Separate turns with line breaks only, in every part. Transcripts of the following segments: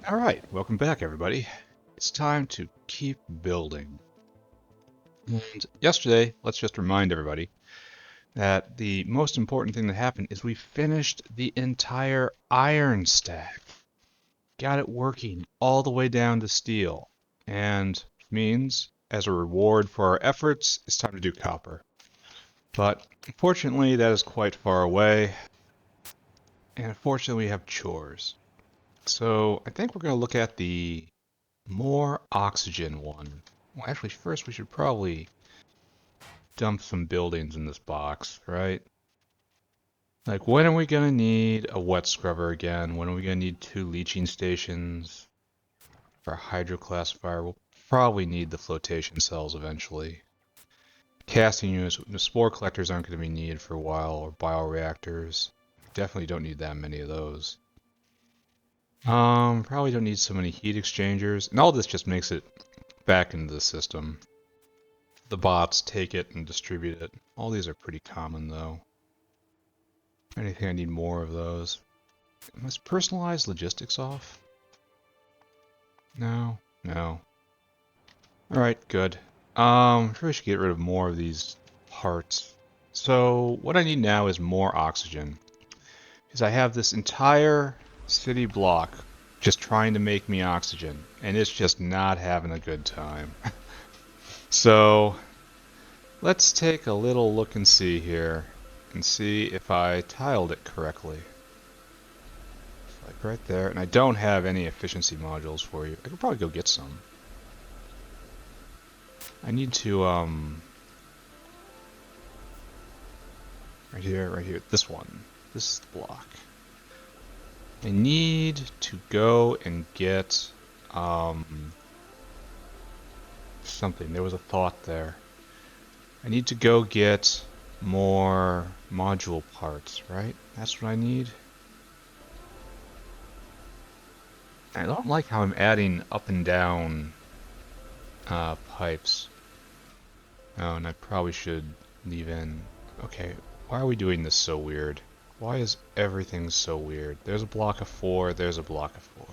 Alright, welcome back everybody. It's time to keep building. And yesterday, let's just remind everybody that the most important thing that happened is we finished the entire iron stack. Got it working all the way down to steel. And means, as a reward for our efforts, it's time to do copper. But unfortunately, that is quite far away. And unfortunately, we have chores. So I think we're going to look at the more oxygen one. Well, actually, first we should probably dump some buildings in this box, right? Like, when are we gonna need a wet scrubber again? When are we gonna need 2 leaching stations? For a hydroclassifier, we'll probably need the flotation cells eventually. Casting units, the spore collectors aren't going to be needed for a while, or bioreactors. Definitely don't need that many of those. Probably don't need so many heat exchangers, and all this just makes it back into the system. The bots take it and distribute it. All these are pretty common though. Anything I need more of those. Is personalized logistics off? No, no. Alright, good. Sure we should get rid of more of these parts. So what I need now is more oxygen. Because I have this entire city block just trying to make me oxygen, and it's just not having a good time. So let's take a little look and see here, and see if I tiled it correctly. Like right there, and I don't have any efficiency modules for you. I could probably go get some. I need to, right here, this one. This is the block. I need to go and get, something. There was a thought there. I need to go get more module parts, right? That's what I need. I don't like how I'm adding up and down pipes. Oh, and I probably should leave in. Okay, why are we doing this so weird? Why is everything so weird? There's a block of 4, there's a block of 4.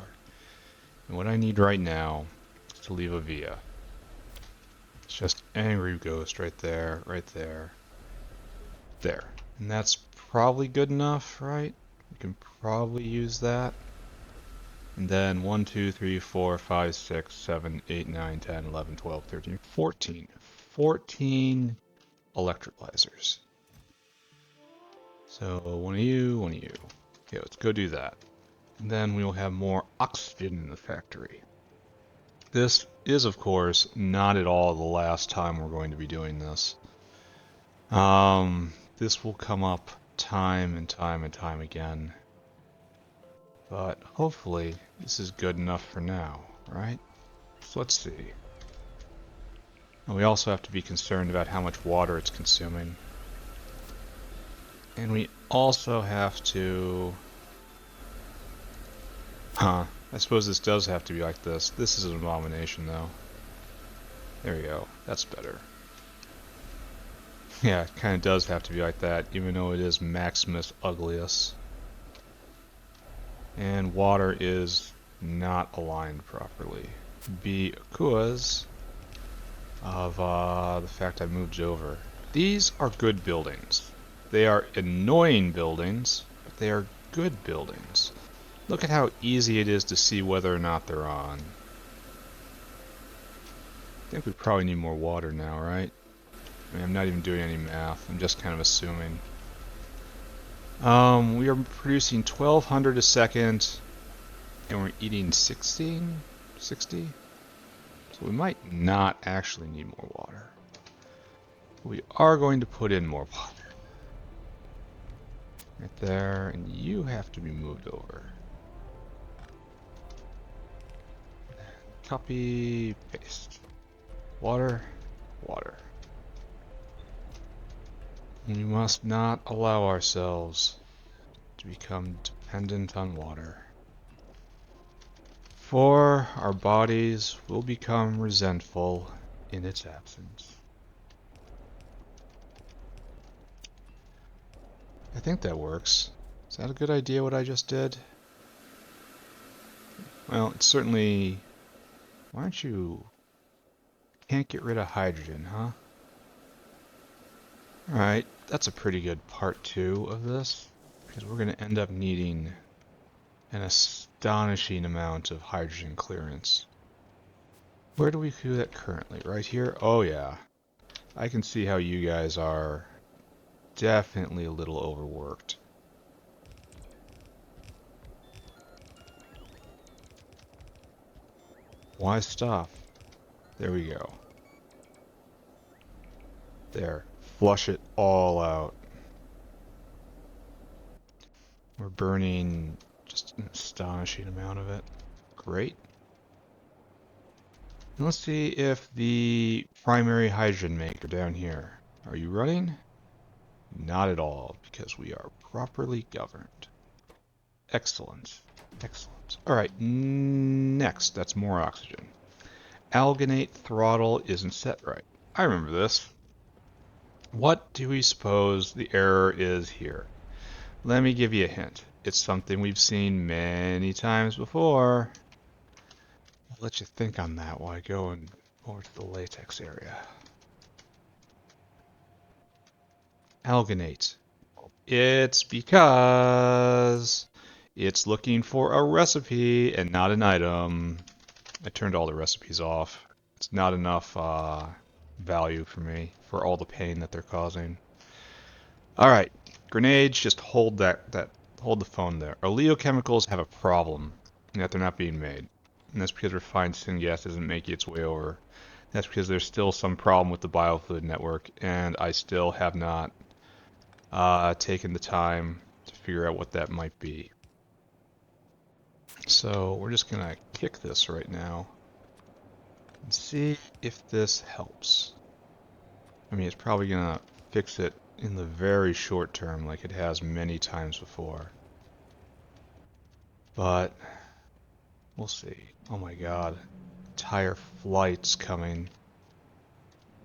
And what I need right now is to leave a via. It's just angry ghost right there, right there, there. And that's probably good enough, right? We can probably use that. And then 1, 2, 3, 4, 5, 6, 7, 8, 9, 10, 11, 12, 13, 14. 14 electrolyzers. So one of you, one of you. Okay, let's go do that. And then we will have more oxygen in the factory. This is, of course, not at all the last time we're going to be doing this. This will come up time and time and time again. But hopefully this is good enough for now, right? So let's see. And we also have to be concerned about how much water it's consuming. And we also have to... I suppose this does have to be like this. This is an abomination, though. There we go. That's better. Yeah, it kind of does have to be like that, even though it is Maximus Uglius. And water is not aligned properly. Because of the fact I moved over. These are good buildings. They are annoying buildings, but they are good buildings. Look at how easy it is to see whether or not they're on. I think we probably need more water now, right? I mean, I'm not even doing any math. I'm just kind of assuming. We are producing 1,200 a second, and we're eating 60? So we might not actually need more water. We are going to put in more water. Right there, and you have to be moved over. Copy, paste. Water, water. We must not allow ourselves to become dependent on water. For our bodies will become resentful in its absence. I think that works. Is that a good idea what I just did? Well, it's certainly... Why aren't you... Can't get rid of hydrogen, huh? Alright, that's a pretty good part 2 of this, because we're going to end up needing an astonishing amount of hydrogen clearance. Where do we do that currently? Right here? Oh yeah. I can see how you guys are definitely a little overworked. Why stop? There we go. There. Flush it all out. We're burning just an astonishing amount of it. Great. And let's see if the primary hydrogen maker down here. Are you running? Not at all, because we are properly governed. Excellent. Excellent. Alright, next. That's more oxygen. Alginate throttle isn't set right. I remember this. What do we suppose the error is here? Let me give you a hint. It's something we've seen many times before. I'll let you think on that while I go over to the latex area. Alginate. It's because it's looking for a recipe and not an item. I turned all the recipes off. It's not enough value for me for all the pain that they're causing. All right, grenades. Just hold hold the phone there. Oleochemicals have a problem in that they're not being made, and that's because refined syngas isn't making its way over. That's because there's still some problem with the biofluid network, and I still have not taken the time to figure out what that might be. So we're just gonna kick this right now and see if this helps. I mean, it's probably gonna fix it in the very short term like it has many times before. But we'll see. Oh my god. Entire flight's coming.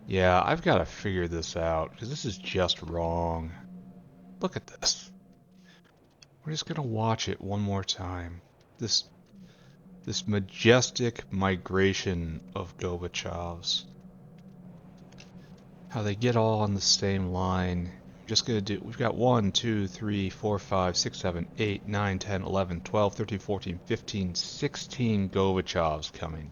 Yeah, I've got to figure this out because this is just wrong. Look at this. We're just gonna watch it one more time. This majestic migration of Gobachovs. How they get all on the same line. Just gonna do, we've got 1, 2, 3, 4, 5, 6, 7, 8, 9, 10, 11, 12, 13, 14, 15, 16 Gobachovs coming.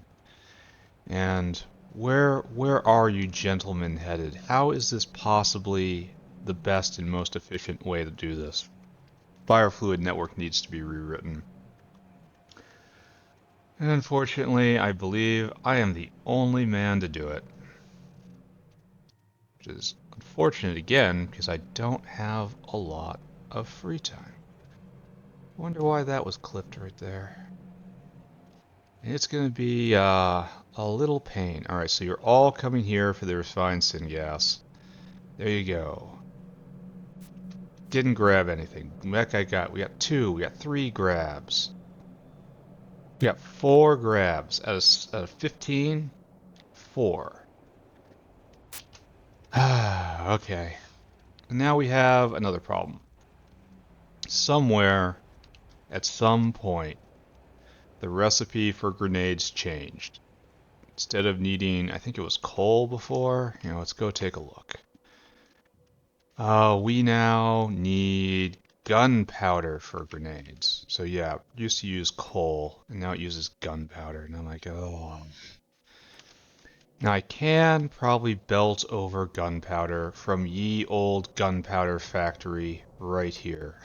And where are you gentlemen headed? How is this possibly the best and most efficient way to do this? Biofluid network needs to be rewritten. And unfortunately, I believe I am the only man to do it. Which is unfortunate again, because I don't have a lot of free time. I wonder why that was clipped right there. And it's going to be a little pain. Alright, so you're all coming here for the refined syngas. There you go. Didn't grab anything. That guy we got 2, we got 3 grabs. We got 4 grabs out of 15. 4. Okay. And now we have another problem. Somewhere, at some point, the recipe for grenades changed. Instead of needing, I think it was coal before. Let's go take a look. We now need gunpowder for grenades. So yeah, used to use coal, and now it uses gunpowder. And I'm like, oh. Now I can probably belt over gunpowder from ye old gunpowder factory right here.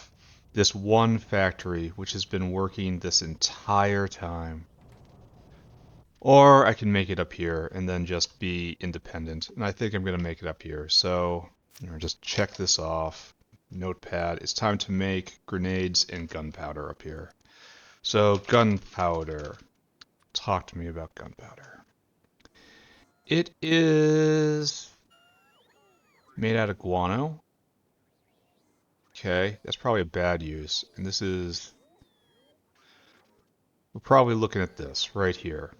This one factory which has been working this entire time. Or I can make it up here and then just be independent. And I think I'm going to make it up here. So just check this off. Notepad. It's time to make grenades and gunpowder up here. So gunpowder. Talk to me about gunpowder. It is made out of guano. Okay, that's probably a bad use. And this is... We're probably looking at this right here.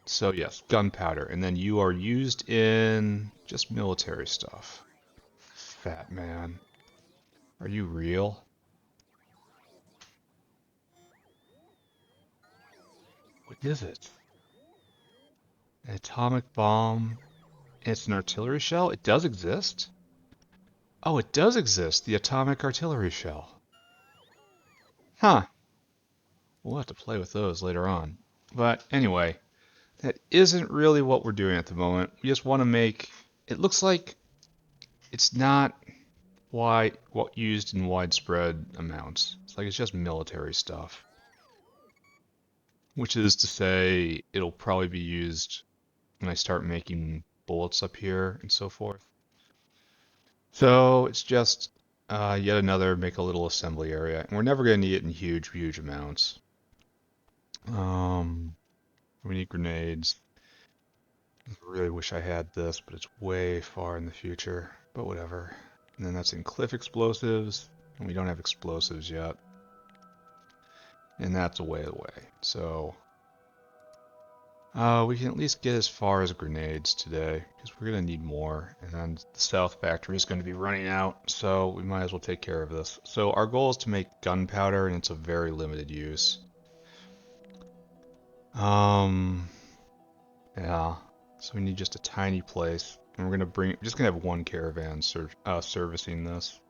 So yes, gunpowder, and then you are used in just military stuff. Fat man. Are you real? is it? An atomic bomb. It's an artillery shell? It does exist? Oh, it does exist, the atomic artillery shell. Huh. We'll have to play with those later on. But anyway, that isn't really what we're doing at the moment. We just want to make... It looks like it's not what used in widespread amounts. It's like it's just military stuff. Which is to say, it'll probably be used when I start making bullets up here and so forth. So it's just yet another make a little assembly area. And we're never going to need it in huge, huge amounts. We need grenades. I really wish I had this, but it's way far in the future. But whatever. And then that's in cliff explosives. And we don't have explosives yet. And that's a way away. So we can at least get as far as grenades today, because we're going to need more. And the south factory is going to be running out, so we might as well take care of this. So our goal is to make gunpowder, and it's a very limited use. Yeah. So we need just a tiny place, and we're just gonna have one caravan servicing this.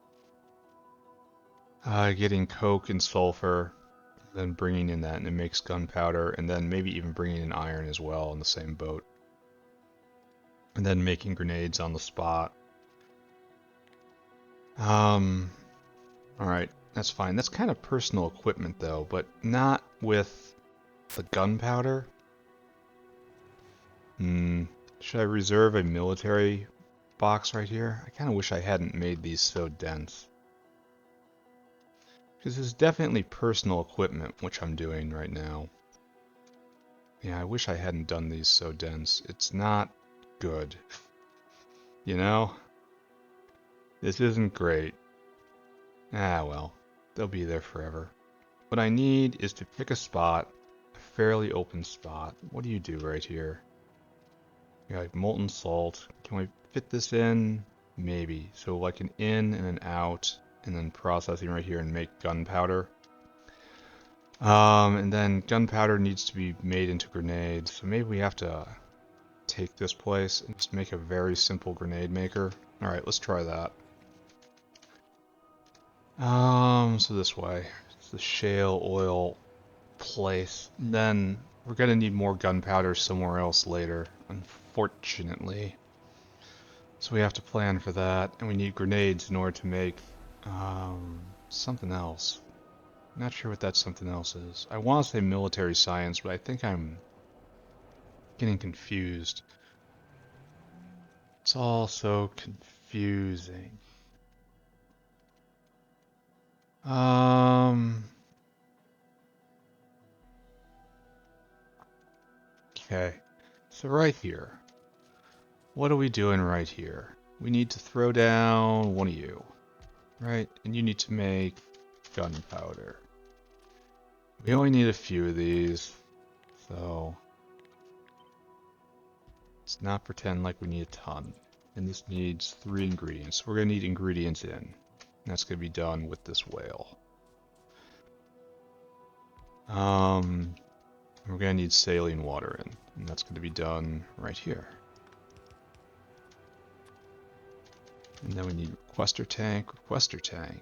Getting coke and sulfur, then bringing in that, and it makes gunpowder, and then maybe even bringing in iron as well on the same boat. And then making grenades on the spot. Alright, that's fine. That's kind of personal equipment though, but not with the gunpowder. Should I reserve a military box right here? I kind of wish I hadn't made these so dense. Because this is definitely personal equipment, which I'm doing right now. Yeah, I wish I hadn't done these so dense. It's not good. You know? This isn't great. Ah, well. They'll be there forever. What I need is to pick a spot, a fairly open spot. What do you do right here? You got like molten salt. Can we fit this in? Maybe. So like an in and an out, and then processing right here and make gunpowder. And then gunpowder needs to be made into grenades. So maybe we have to take this place and just make a very simple grenade maker. All right, let's try that. So this way. It's the shale oil place. Then we're gonna need more gunpowder somewhere else later, unfortunately. So we have to plan for that, and we need grenades in order to make something else. Not sure what that something else is. I want to say military science, but I think I'm getting confused. It's all so confusing. Okay. So right here. What are we doing right here? We need to throw down one of you. Right? And you need to make gunpowder. We only need a few of these. So let's not pretend like we need a ton. And this needs 3 ingredients. We're going to need ingredients in. And that's going to be done with this whale. We're going to need saline water in. And that's going to be done right here. And then we need requester tank, requester tank.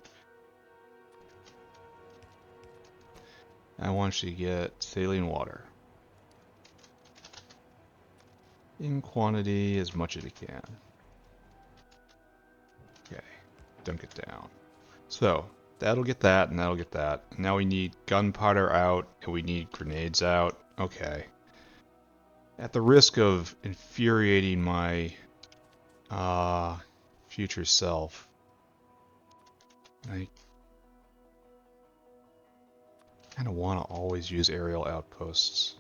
I want you to get saline water. In quantity as much as you can. Okay, dunk it down. So, that'll get that, and that'll get that. Now we need gunpowder out, and we need grenades out. Okay. At the risk of infuriating my future self, I kind of want to always use aerial outposts,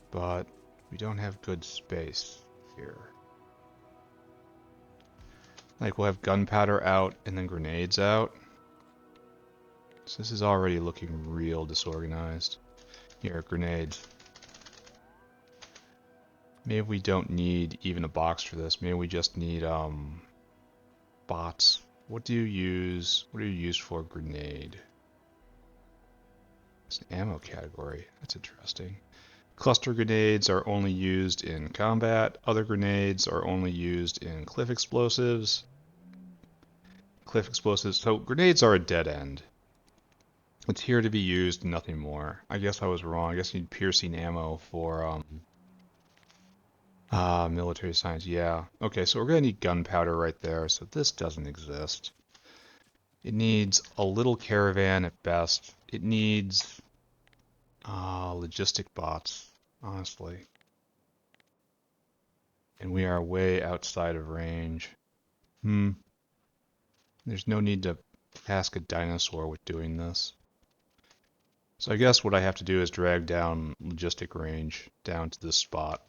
but we don't have good space here. Like, we'll have gunpowder out and then grenades out. So this is already looking real disorganized. Here, grenades. Maybe we don't need even a box for this. Maybe we just need bots. What do you use? What do you use for a grenade? It's an ammo category. That's interesting. Cluster grenades are only used in combat. Other grenades are only used in cliff explosives. Cliff explosives. So grenades are a dead end. It's here to be used, nothing more. I guess I was wrong. I guess you need piercing ammo for military science. Yeah. Okay, so we're gonna need gunpowder right there. So this doesn't exist. It needs a little caravan at best. It needs logistic bots, honestly. And we are way outside of range. There's no need to task a dinosaur with doing this. So I guess what I have to do is drag down logistic range down to this spot.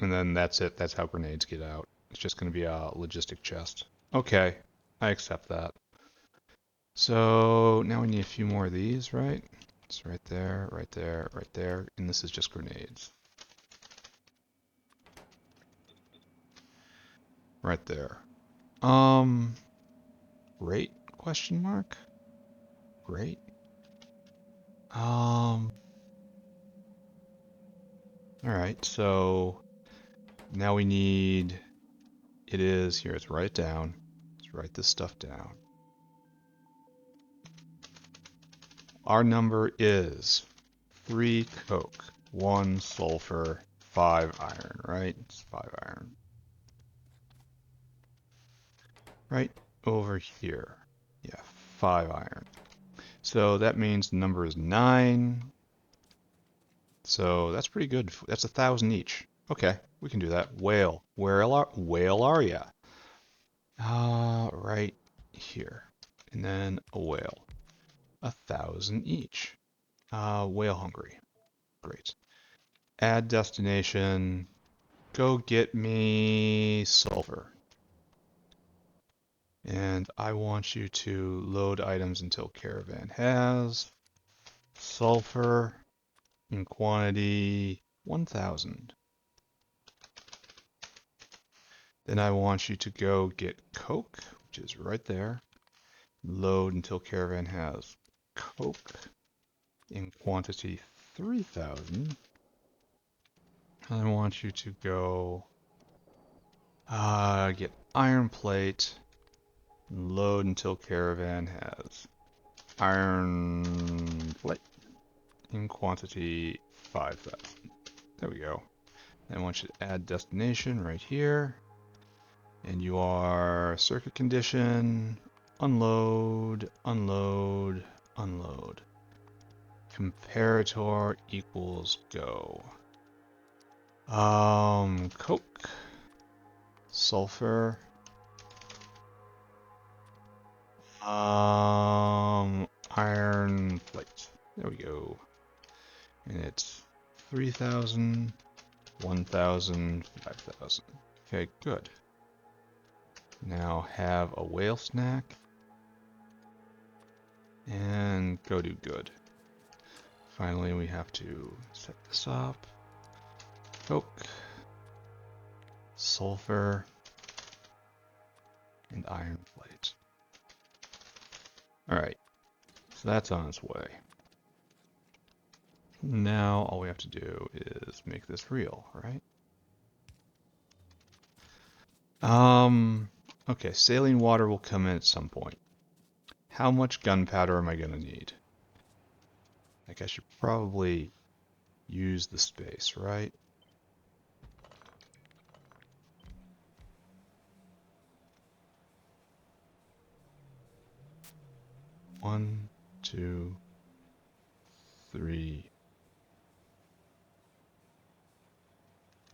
And then that's it. That's how grenades get out. It's just going to be a logistic chest. Okay, I accept that. So now we need a few more of these, right? It's right there, right there, right there. And this is just grenades. Right there. Rate? Question mark? Rate? Alright, so now we need, it is, here, let's write it down. Let's write this stuff down. Our number is 3 coke, 1 sulfur, 5 iron, right? It's 5 iron. Right over here. Yeah, 5 iron. So that means the number is 9. So that's pretty good. That's 1,000 each. Okay, we can do that. Whale. Where are ya? Right here. And then a whale. 1,000 each. Whale hungry. Great. Add destination. Go get me sulfur. And I want you to load items until caravan has sulfur in quantity 1,000. Then I want you to go get coke, which is right there. Load until caravan has coke in quantity 3,000. I want you to go get iron plate. Load until caravan has iron plate in quantity 5,000. There we go. I want you to add destination right here. And you are circuit condition, unload, unload, unload. Comparator equals go. Coke, sulfur, iron plate. There we go. And it's 3,000, 1,000, 5,000. Okay, good. Now have a whale snack and go do good. Finally, we have to set this up. Coke, sulfur, and iron plate. Alright, so that's on its way. Now all we have to do is make this real, right? Okay, saline water will come in at some point. How much gunpowder am I going to need? Like, I should probably use the space, right? One, two, three.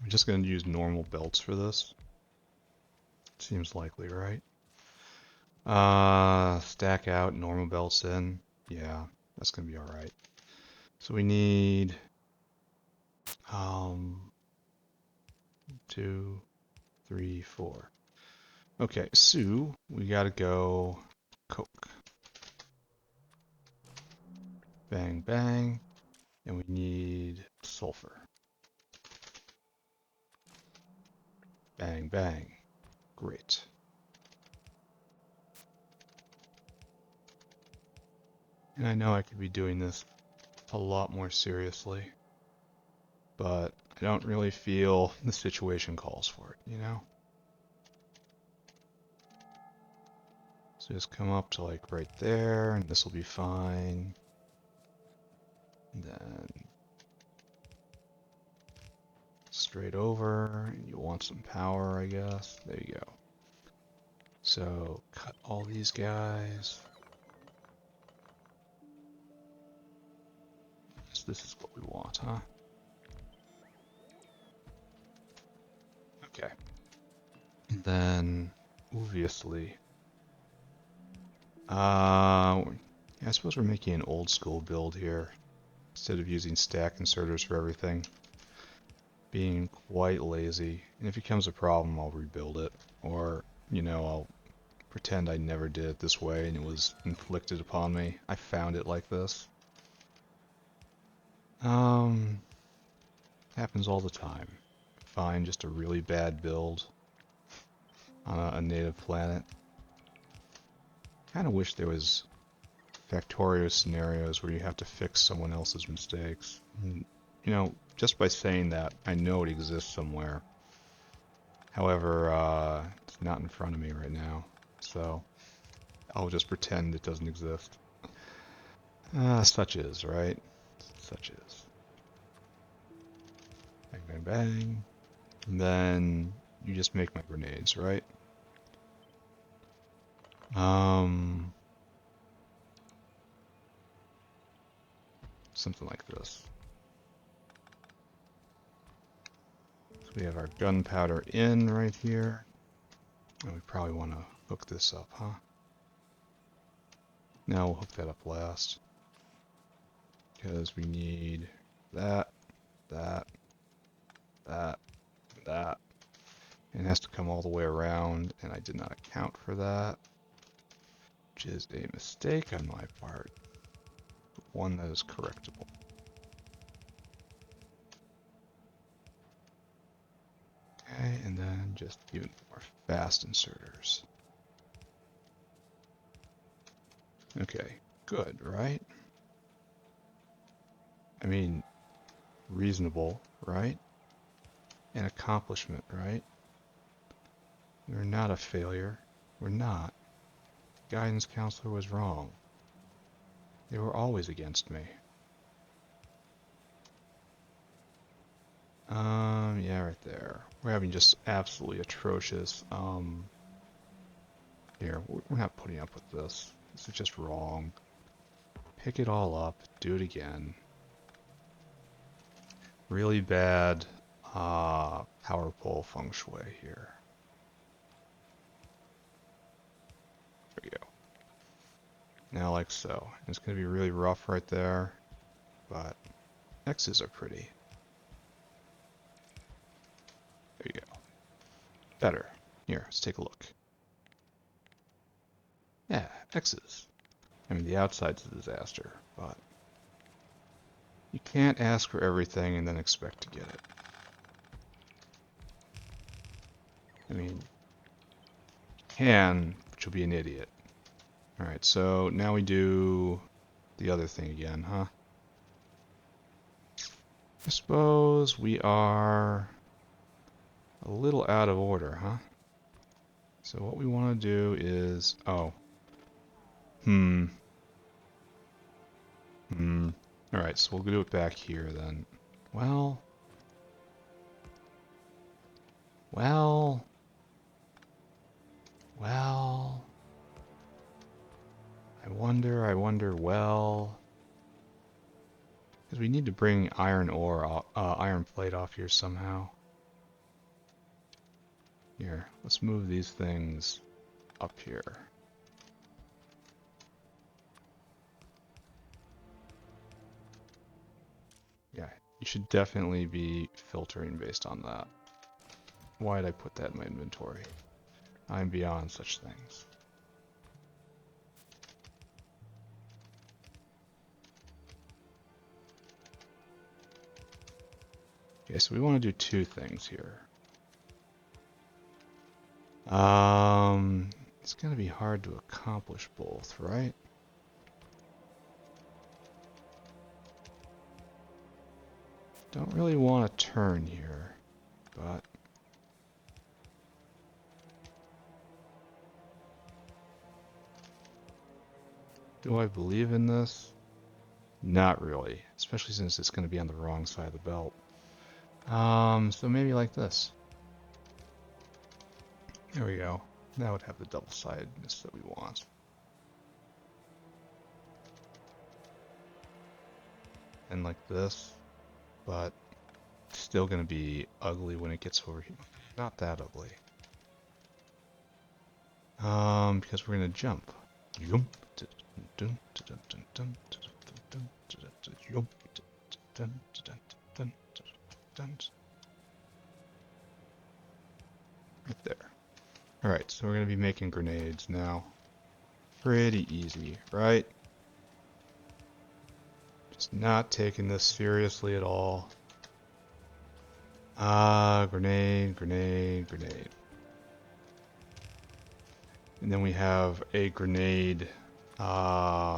I'm just going to use normal belts for this. Seems likely, right? Stack out, normal belts in. Yeah, that's going to be alright. So we need 2, 3, 4. Okay, so we gotta go coke. Bang, bang. And we need sulfur. Bang, bang. Great. And I know I could be doing this a lot more seriously. But I don't really feel the situation calls for it, you know? So just come up to like right there, and this will be fine. And then straight over, and you want some power, I guess. There you go. So cut all these guys. So this is what we want, huh? Okay. And then, obviously, yeah, I suppose we're making an old school build here instead of using stack inserters for everything. Being quite lazy, and if it becomes a problem, I'll rebuild it, or I'll pretend I never did it this way and it was inflicted upon me. I found it like this. Happens all the time. Find just a really bad build on a native planet. Kind of wish there was Factorio scenarios where you have to fix someone else's mistakes. And, just by saying that, I know it exists somewhere. However, it's not in front of me right now, so I'll just pretend it doesn't exist. Such is, right? Such is. Bang, bang, bang. And then you just make my grenades, right? Something like this. So we have our gunpowder in right here. And we probably want to hook this up, huh? Now we'll hook that up last. Because we need that, that, that, that. And it has to come all the way around, and I did not account for that. Which is a mistake on my part. But one that is correctable. Okay, and then just even more fast inserters. Okay, good, right? I mean, reasonable, right? An accomplishment, right? We're not a failure. We're not. The guidance counselor was wrong. They were always against me. Yeah, right there. We're having just absolutely atrocious, here, we're not putting up with this. This is just wrong. Pick it all up, do it again. Really bad, power pole feng shui here. There we go. Now like so. It's gonna be really rough right there, but X's are pretty. There you go. Better. Here, let's take a look. Yeah, X's. I mean, the outside's a disaster, but you can't ask for everything and then expect to get it. I mean, you can, but you'll be an idiot. Alright, so now we do the other thing again, huh? I suppose we are a little out of order, huh? So what we want to do is... Alright, so we'll do it back here then. Well... I wonder, well... Because we need to bring iron ore, iron plate off here somehow. Here, let's move these things up here. Yeah, you should definitely be filtering based on that. Why did I put that in my inventory? I'm beyond such things. Okay, so we want to do two things here. It's going to be hard to accomplish both, right? Don't really want to turn here, but do I believe in this? Not really, especially since it's going to be on the wrong side of the belt. So maybe like this. There we go. That would have the double-sidedness that we want. And like this, but still going to be ugly when it gets over here. Not that ugly. Because we're going to jump. Right there. Alright, so we're going to be making grenades now. Pretty easy, right? Just not taking this seriously at all. Grenade, grenade, grenade. And then we have a grenade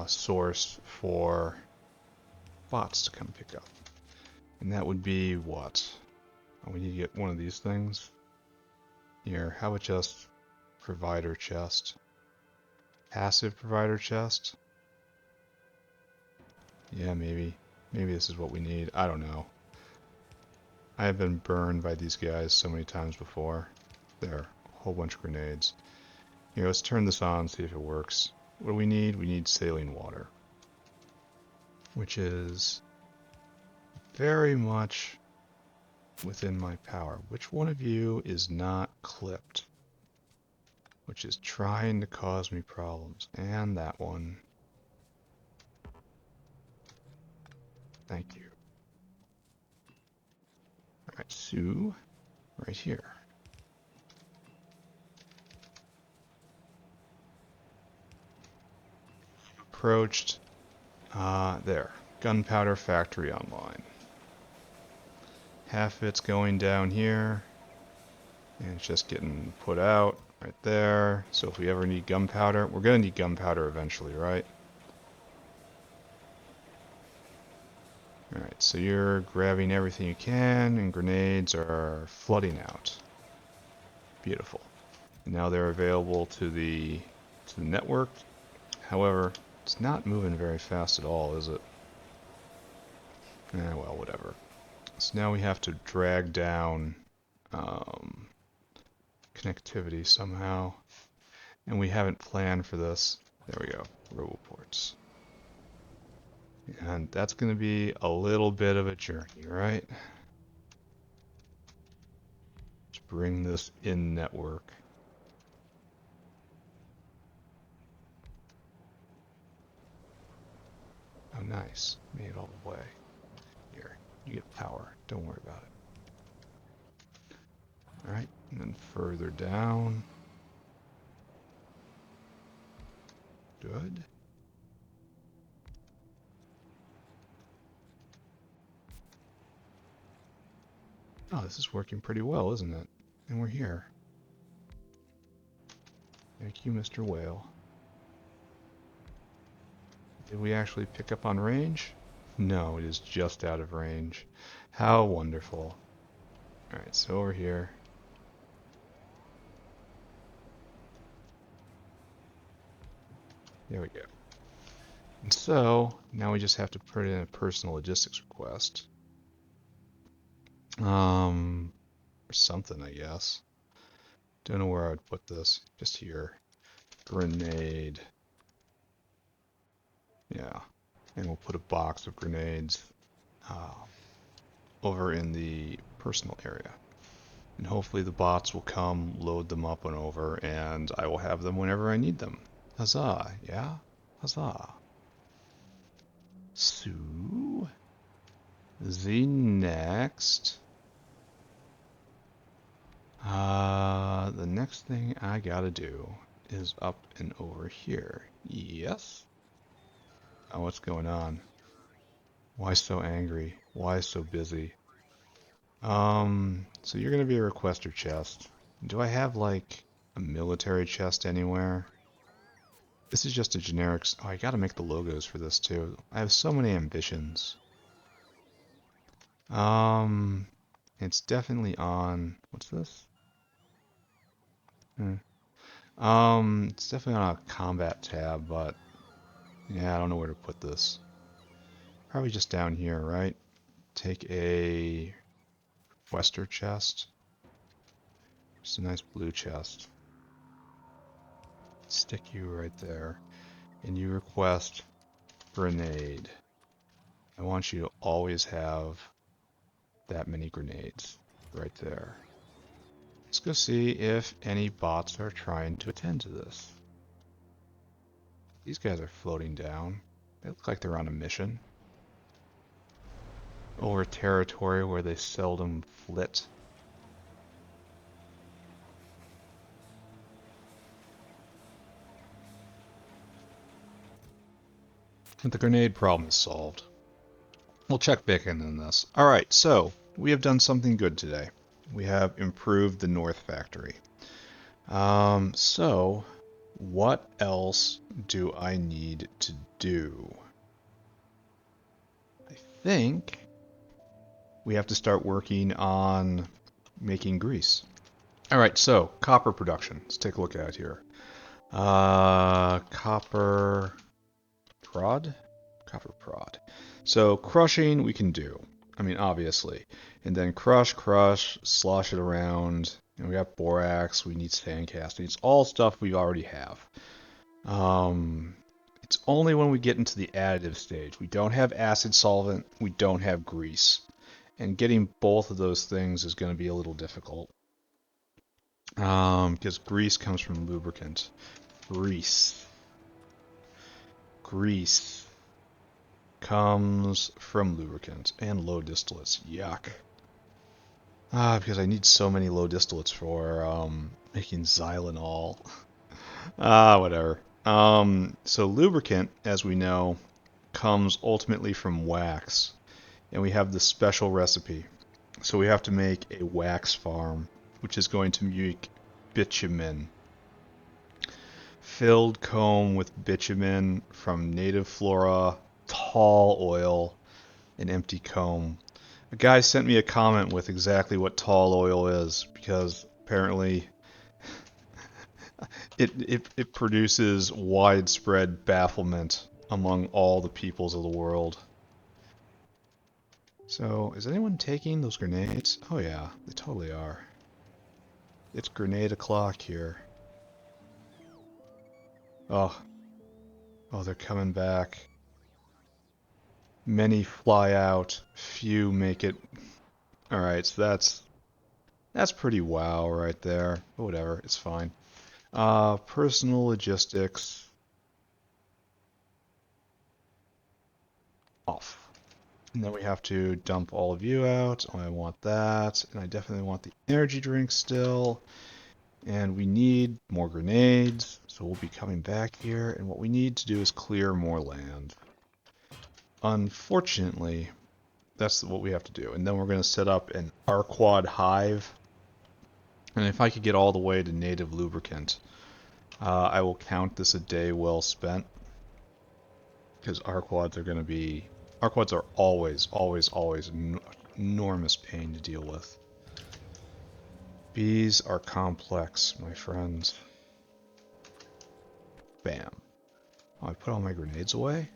source for bots to come pick up. And that would be what? Oh, we need to get one of these things. Here, how about just provider chest? Passive provider chest? Yeah, maybe. Maybe this is what we need. I don't know. I have been burned by these guys so many times before. There, a whole bunch of grenades. Here, let's turn this on, see if it works. What do we need? We need saline water. Which is very much within my power. Which one of you is not clipped? Which is trying to cause me problems. And that one. Thank you. Alright, Sue, right here. Approached. There. Gunpowder factory online. Half of it's going down here. And it's just getting put out right there. So if we ever need gunpowder, we're going to need gunpowder eventually, right? Alright, so you're grabbing everything you can, and grenades are flooding out. Beautiful. And now they're available to the network. However, it's not moving very fast at all, is it? Well, whatever. So now we have to drag down connectivity somehow. And we haven't planned for this. There we go, roboports. And that's going to be a little bit of a journey, right? Let's bring this in network. Oh, nice. Made it all the way. Here, you get power. Don't worry about it. Alright, and then further down. Good. Oh, this is working pretty well, isn't it? And we're here. Thank you, Mr. Whale. Did we actually pick up on range? No, it is just out of range. How wonderful. Alright, so over here. There we go. And so, now we just have to put in a personal logistics request. Or something, I guess. Don't know where I would put this. Just here. Grenade. Yeah. And we'll put a box of grenades over in the personal area. And hopefully the bots will come, load them up and over, and I will have them whenever I need them. Huzzah, yeah? Huzzah. So, the next... the next thing I gotta do is up and over here. Yes? Oh, what's going on? Why so angry? Why so busy? So you're gonna be a requester chest. Do I have, like, a military chest anywhere? This is just a generic... Oh, I gotta make the logos for this, too. I have so many ambitions. It's definitely on. What's this? It's definitely on a combat tab, but yeah, I don't know where to put this. Probably just down here, right? Take a Wester chest. Just a nice blue chest. Stick you right there. And you request grenade. I want you to always have that many grenades right there. Let's go see if any bots are trying to attend to this. These guys are floating down. They look like they're on a mission. Over territory where they seldom flit. The grenade problem is solved. We'll check back in on this. Alright, so we have done something good today. We have improved the North Factory. So what else do I need to do? I think we have to start working on making grease. Alright, so copper production. Let's take a look at it here. Copper prod? Copper prod. So crushing we can do. I mean, obviously. And then crush, slosh it around. And we got borax, we need sand casting. It's all stuff we already have. It's only when we get into the additive stage. We don't have acid solvent, we don't have grease. And getting both of those things is going to be a little difficult. Because grease comes from lubricant. Grease comes from lubricant and low distillates. Yuck. Because I need so many low distillates for making xylenol. Whatever. So lubricant, as we know, comes ultimately from wax. And we have this special recipe. So we have to make a wax farm, which is going to make bitumen. Filled comb with bitumen from native flora, tall oil, and empty comb. A guy sent me a comment with exactly what tall oil is, because apparently it produces widespread bafflement among all the peoples of the world. So, is anyone taking those grenades? Oh yeah, they totally are. It's grenade o'clock here. Oh, they're coming back. Many fly out, few make it. Alright, so that's pretty wow right there. But whatever, it's fine. Personal logistics. Off. And then we have to dump all of you out. Oh, I want that. And I definitely want the energy drink still. And we need more grenades. So we'll be coming back here. And what we need to do is clear more land. Unfortunately, that's what we have to do. And then we're going to set up an Arquad hive. And if I could get all the way to native lubricant, I will count this a day well spent. Because Arquads are going to be... Arquads are always an enormous pain to deal with. Bees are complex, my friends. Bam. Oh, I put all my grenades away?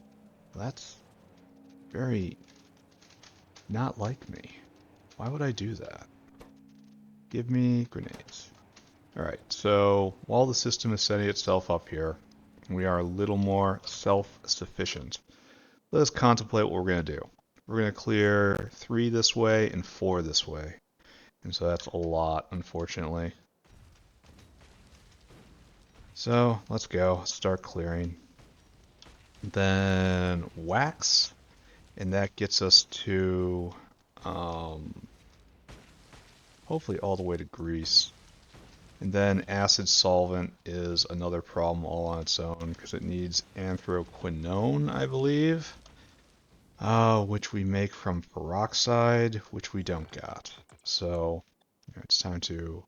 That's very not like me. Why would I do that? Give me grenades. Alright, so while the system is setting itself up here, we are a little more self-sufficient. Let us contemplate what we're going to do. We're going to clear 3 this way and 4 this way. And so that's a lot, unfortunately. So let's go, start clearing. Then wax, and that gets us to hopefully all the way to grease. And then acid solvent is another problem all on its own because it needs anthraquinone, I believe, which we make from peroxide, which we don't got. So it's time to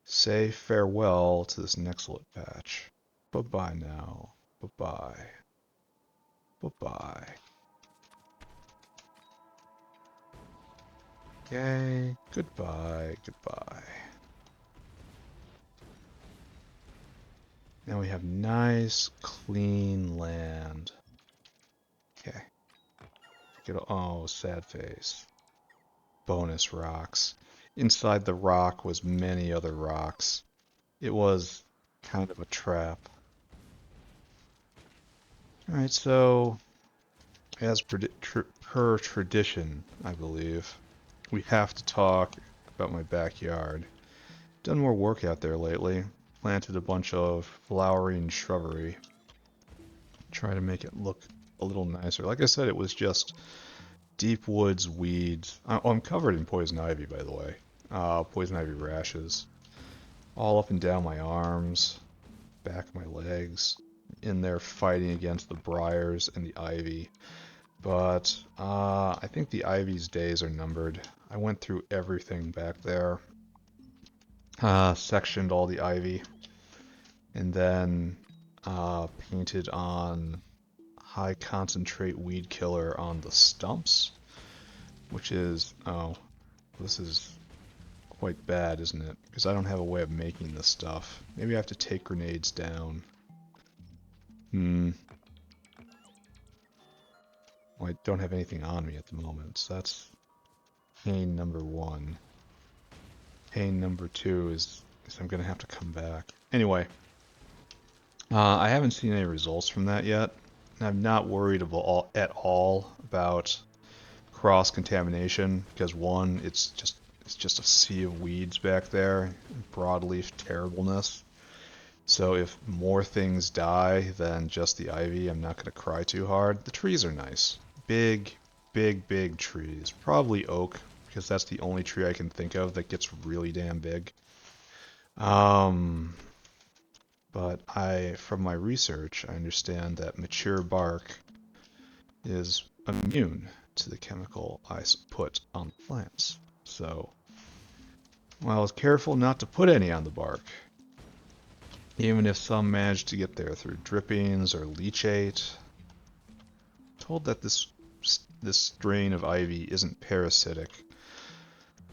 say farewell to this Nextlet patch. Bye-bye now. Bye-bye. Bye-bye. Okay, goodbye, goodbye. Now we have nice, clean land. Okay. Oh, sad face. Bonus rocks. Inside the rock was many other rocks. It was kind of a trap. Alright, so as per tradition, I believe, we have to talk about my backyard. Done more work out there lately. Planted a bunch of flowering shrubbery. Try to make it look a little nicer. Like I said, it was just deep woods weeds. I'm covered in poison ivy, by the way. Poison ivy rashes. All up and down my arms, back of my legs. In there fighting against the briars and the ivy. But I think the ivy's days are numbered. I went through everything back there. Sectioned all the ivy. And then painted on high concentrate weed killer on the stumps. Which is, oh, this is quite bad, isn't it? Because I don't have a way of making this stuff. Maybe I have to take grenades down. Well, I don't have anything on me at the moment, so that's pain number one. Pain number two is I'm going to have to come back. Anyway, I haven't seen any results from that yet. And I'm not worried at all about cross-contamination, because one, it's just a sea of weeds back there, broadleaf terribleness. So if more things die than just the ivy, I'm not going to cry too hard. The trees are nice. Big, big, big trees. Probably oak, because that's the only tree I can think of that gets really damn big. But from my research, I understand that mature bark is immune to the chemical I put on the plants. So, well, I was careful not to put any on the bark. Even if some managed to get there through drippings or leachate. Told that this strain of ivy isn't parasitic,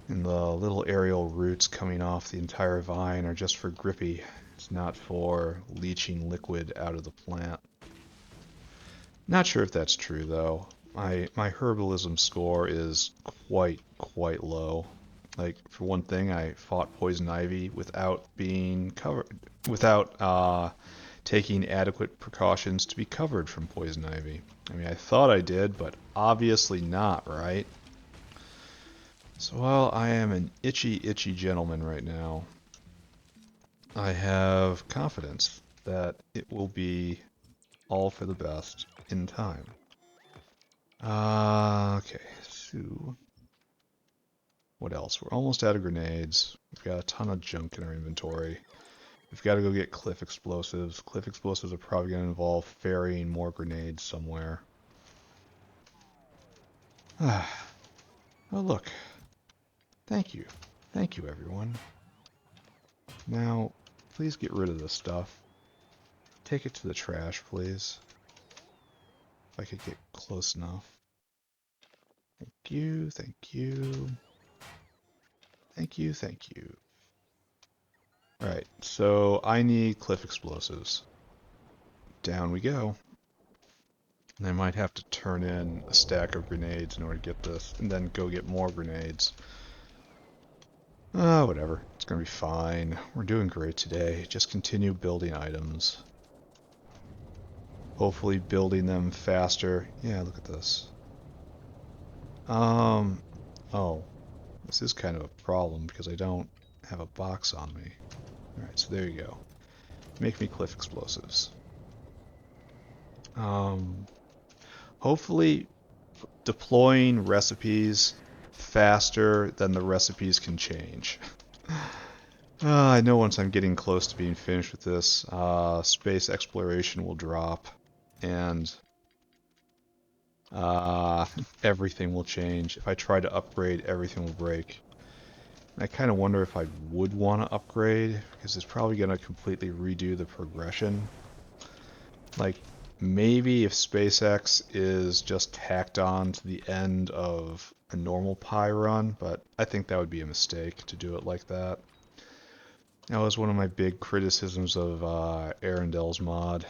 and the little aerial roots coming off the entire vine are just for grippy. It's not for leaching liquid out of the plant. Not sure if that's true though. My herbalism score is quite low. Like, for one thing, I fought poison ivy without being covered, without taking adequate precautions to be covered from poison ivy. I mean, I thought I did, but obviously not, right? So while I am an itchy gentleman right now, I have confidence that it will be all for the best in time. Okay, so what else? We're almost out of grenades. We've got a ton of junk in our inventory. We've got to go get cliff explosives. Cliff explosives are probably going to involve ferrying more grenades somewhere. Oh, look. Thank you. Thank you, everyone. Now, please get rid of this stuff. Take it to the trash, please. If I could get close enough. Thank you, thank you. Thank you, thank you. Alright, so I need cliff explosives. Down we go. And I might have to turn in a stack of grenades in order to get this, and then go get more grenades. Whatever. It's gonna be fine. We're doing great today. Just continue building items. Hopefully building them faster. Yeah, look at this. Oh. This is kind of a problem because I don't have a box on me. Alright, so there you go. Make me cliff explosives. Hopefully deploying recipes faster than the recipes can change. I know once I'm getting close to being finished with this, space exploration will drop, and everything will change. If I try to upgrade, everything will break. And I kind of wonder if I would want to upgrade, because it's probably going to completely redo the progression. Like, maybe if SpaceX is just tacked on to the end of a normal Pi run, but I think that would be a mistake to do it like that. That was one of my big criticisms of Arundel's mod,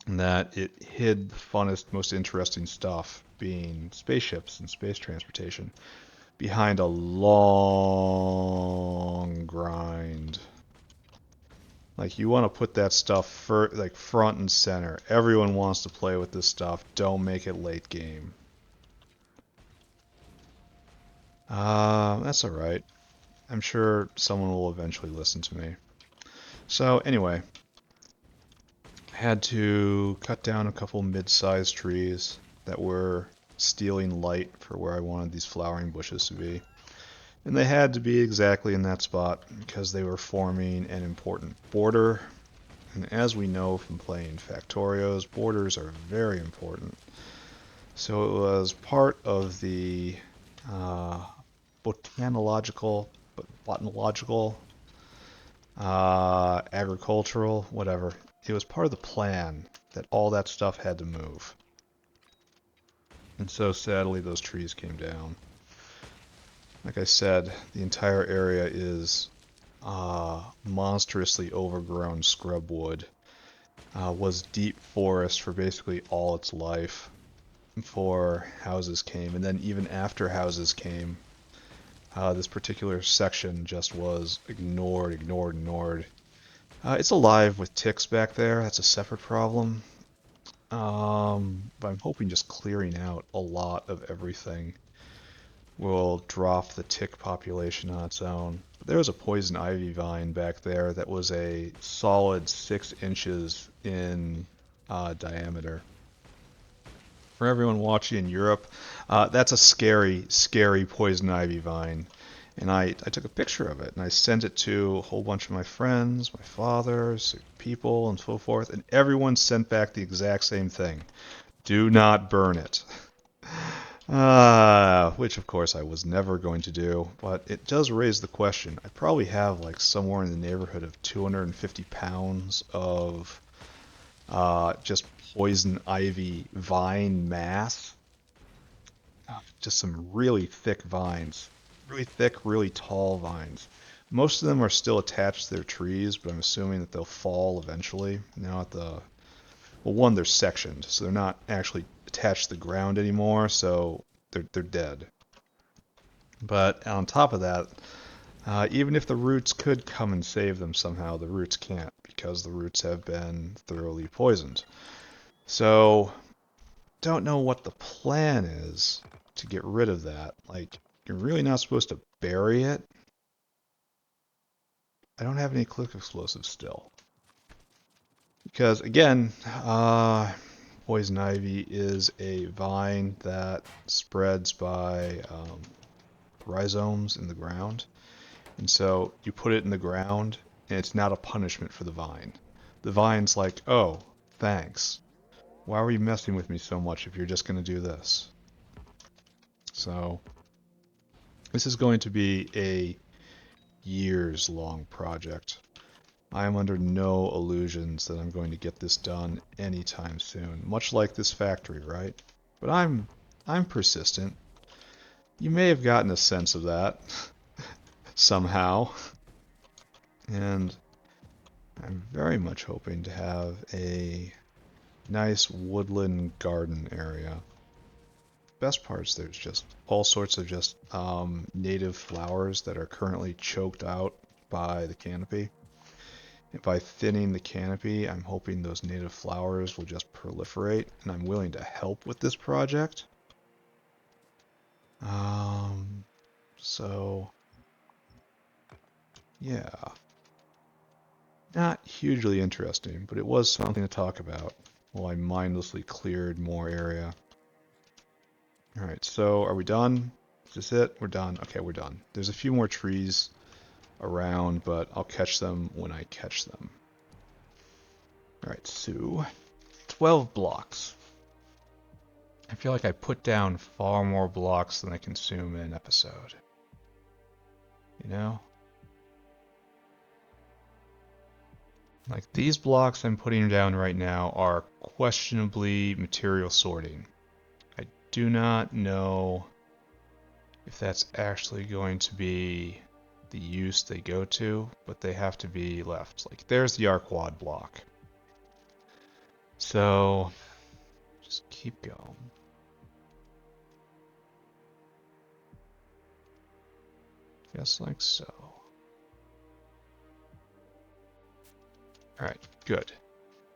that it hid the funnest, most interesting stuff, being spaceships and space transportation, behind a long grind. Like, you want to put that stuff front and center. Everyone wants to play with this stuff. Don't make it late game. That's alright. I'm sure someone will eventually listen to me. So anyway, I had to cut down a couple mid-sized trees that were stealing light for where I wanted these flowering bushes to be. And they had to be exactly in that spot because they were forming an important border. And as we know from playing Factorios, borders are very important. So it was part of the botanological, agricultural, whatever. It was part of the plan that all that stuff had to move. And so sadly those trees came down. Like I said, the entire area is monstrously overgrown scrub wood. Was deep forest for basically all its life before houses came. And then even after houses came, this particular section just was ignored. It's alive with ticks back there. That's a separate problem. But I'm hoping just clearing out a lot of everything will drop the tick population on its own. There was a poison ivy vine back there that was a solid 6 inches in diameter. For everyone watching in Europe, that's a scary, scary poison ivy vine. And I took a picture of it and I sent it to a whole bunch of my friends, my father, people, and so forth. And everyone sent back the exact same thing. Do not burn it. Which of course I was never going to do, but it does raise the question. I probably have like somewhere in the neighborhood of 250 pounds of just poison ivy vine mass. Just some really thick vines. Really thick, really tall vines. Most of them are still attached to their trees, but I'm assuming that they'll fall eventually. Now at the... Well, one, they're sectioned, so they're not actually attached to the ground anymore, so they're dead. But on top of that, even if the roots could come and save them somehow, the roots can't, because the roots have been thoroughly poisoned. So, don't know what the plan is to get rid of that. Like, you're really not supposed to bury it. I don't have any click explosives still. Because, again, poison ivy is a vine that spreads by rhizomes in the ground. And so you put it in the ground, and it's not a punishment for the vine. The vine's like, oh, thanks. Why were you messing with me so much if you're just going to do this? So, this is going to be a years-long project. I am under no illusions that I'm going to get this done anytime soon. Much like this factory, right? But I'm persistent. You may have gotten a sense of that somehow. And I'm very much hoping to have a nice woodland garden area. Best parts, there's just all sorts of just native flowers that are currently choked out by the canopy. And by thinning the canopy, I'm hoping those native flowers will just proliferate, and I'm willing to help with this project. So, yeah. Not hugely interesting, but it was something to talk about while I mindlessly cleared more area. Alright, so are we done? Is this it? We're done. Okay, we're done. There's a few more trees around, but I'll catch them when I catch them. Alright, so 12 blocks. I feel like I put down far more blocks than I consume in an episode. You know? Like these blocks I'm putting down right now are questionably material sorting. I do not know if that's actually going to be the use they go to, but they have to be left. Like there's the arquad block. So just keep going. Just like so. Alright, good.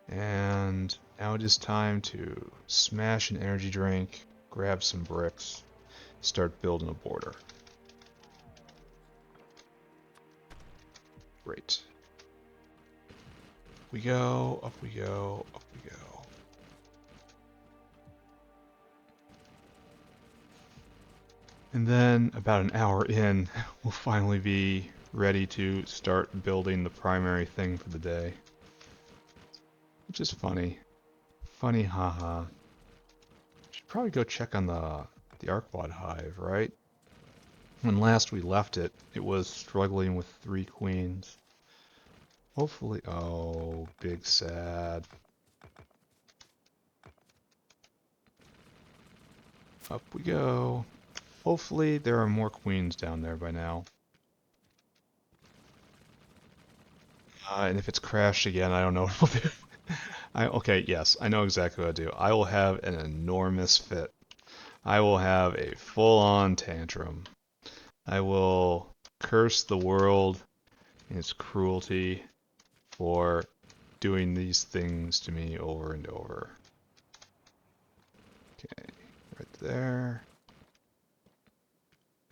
And now it is time to smash an energy drink, grab some bricks, start building a border. Great. We go, up we go, up we go. And then about an hour in, we'll finally be ready to start building the primary thing for the day. Which is funny. Funny, haha. Should probably go check on the arquad hive, right? When last we left it, it was struggling with 3 queens. Hopefully, oh, big sad. Up we go. Hopefully there are more queens down there by now. And if it's crashed again, I don't know what we'll do. Okay, yes, I know exactly what I'll do. I will have an enormous fit. I will have a full-on tantrum. I will curse the world and its cruelty for doing these things to me over and over. Okay, right there.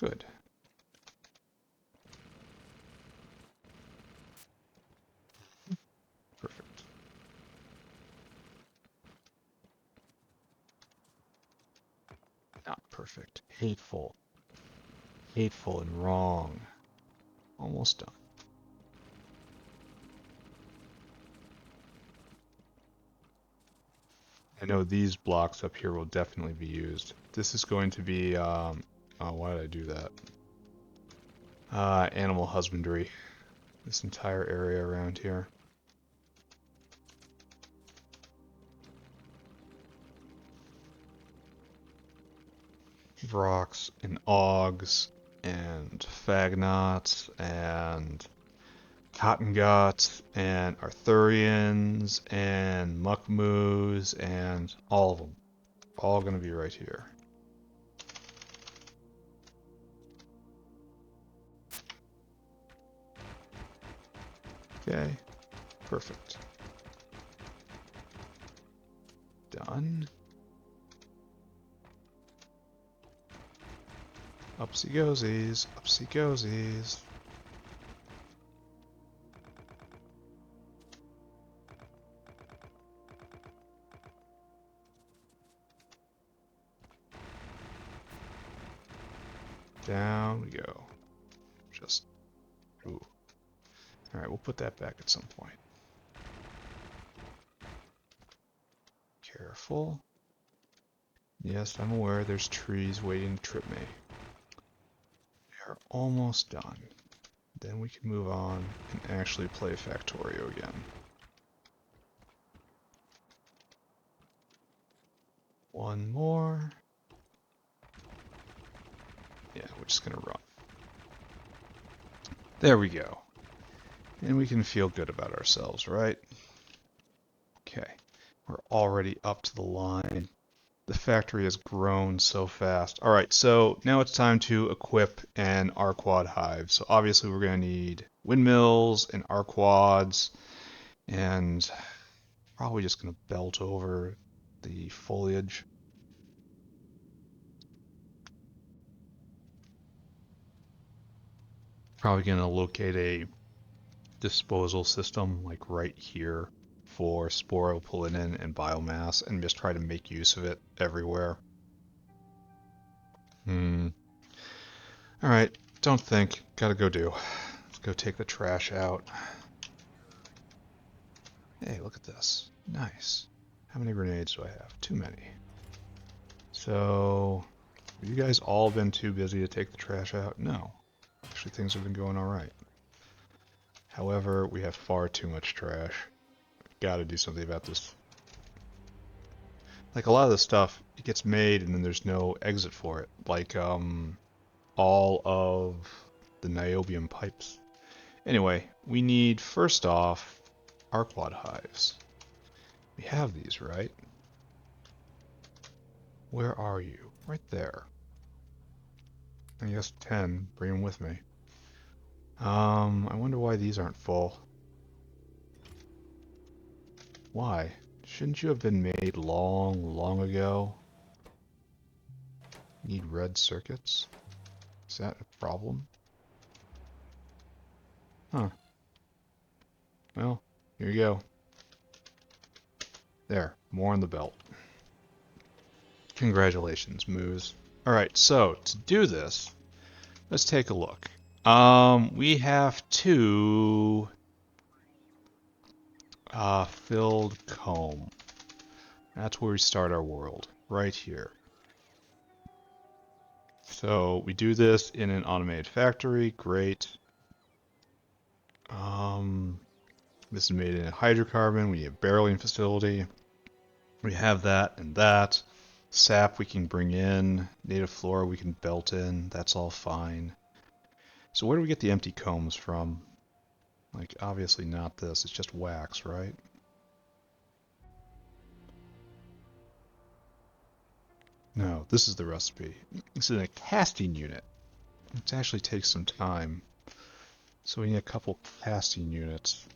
Good. Perfect. Not perfect. Hateful. Hateful and wrong. Almost done. I know these blocks up here will definitely be used. This is going to be, oh, why did I do that? Animal husbandry. This entire area around here. Rocks and augs and fagnots and cotton gots and Arthurians and muckmoos and all of them. All going to be right here. Okay, perfect. Done. Upsy goesies, upsy goesies. Down we go. Just, ooh. Alright, we'll put that back at some point. Careful. Yes, I'm aware there's trees waiting to trip me. We are almost done. Then we can move on and actually play Factorio again. One more. Yeah, we're just gonna run. There we go. And we can feel good about ourselves, right? Okay, we're already up to the line. The factory has grown so fast. All right, so now it's time to equip an arquad hive. So obviously we're going to need windmills and arquads, and probably just going to belt over the foliage. Probably going to locate a disposal system like right here for sporopollenin and biomass and just try to make use of it everywhere. Alright, don't think. Gotta go do. Let's go take the trash out. Hey, look at this. Nice. How many grenades do I have? Too many. So, have you guys all been too busy to take the trash out? No. Actually, things have been going alright. However, we have far too much trash. Gotta do something about this. Like a lot of this stuff, it gets made and then there's no exit for it. Like all of the niobium pipes. Anyway, we need first off arcwad hives. We have these, right? Where are you? Right there. I guess 10. Bring them with me. I wonder why these aren't full. Why? Shouldn't you have been made long, long ago? Need red circuits? Is that a problem? Huh. Well, here you go. There, more on the belt. Congratulations, Moose. Alright, so to do this, let's take a look. We have two filled comb. That's where we start our world, right here. So we do this in an automated factory, great. This is made in a hydrocarbon, we need a barreling facility. We have that and that. Sap we can bring in, native flora we can belt in, that's all fine. So where do we get the empty combs from? Like, obviously not this, it's just wax, right? No, this is the recipe. This is a casting unit. It actually takes some time. So we need a couple casting units.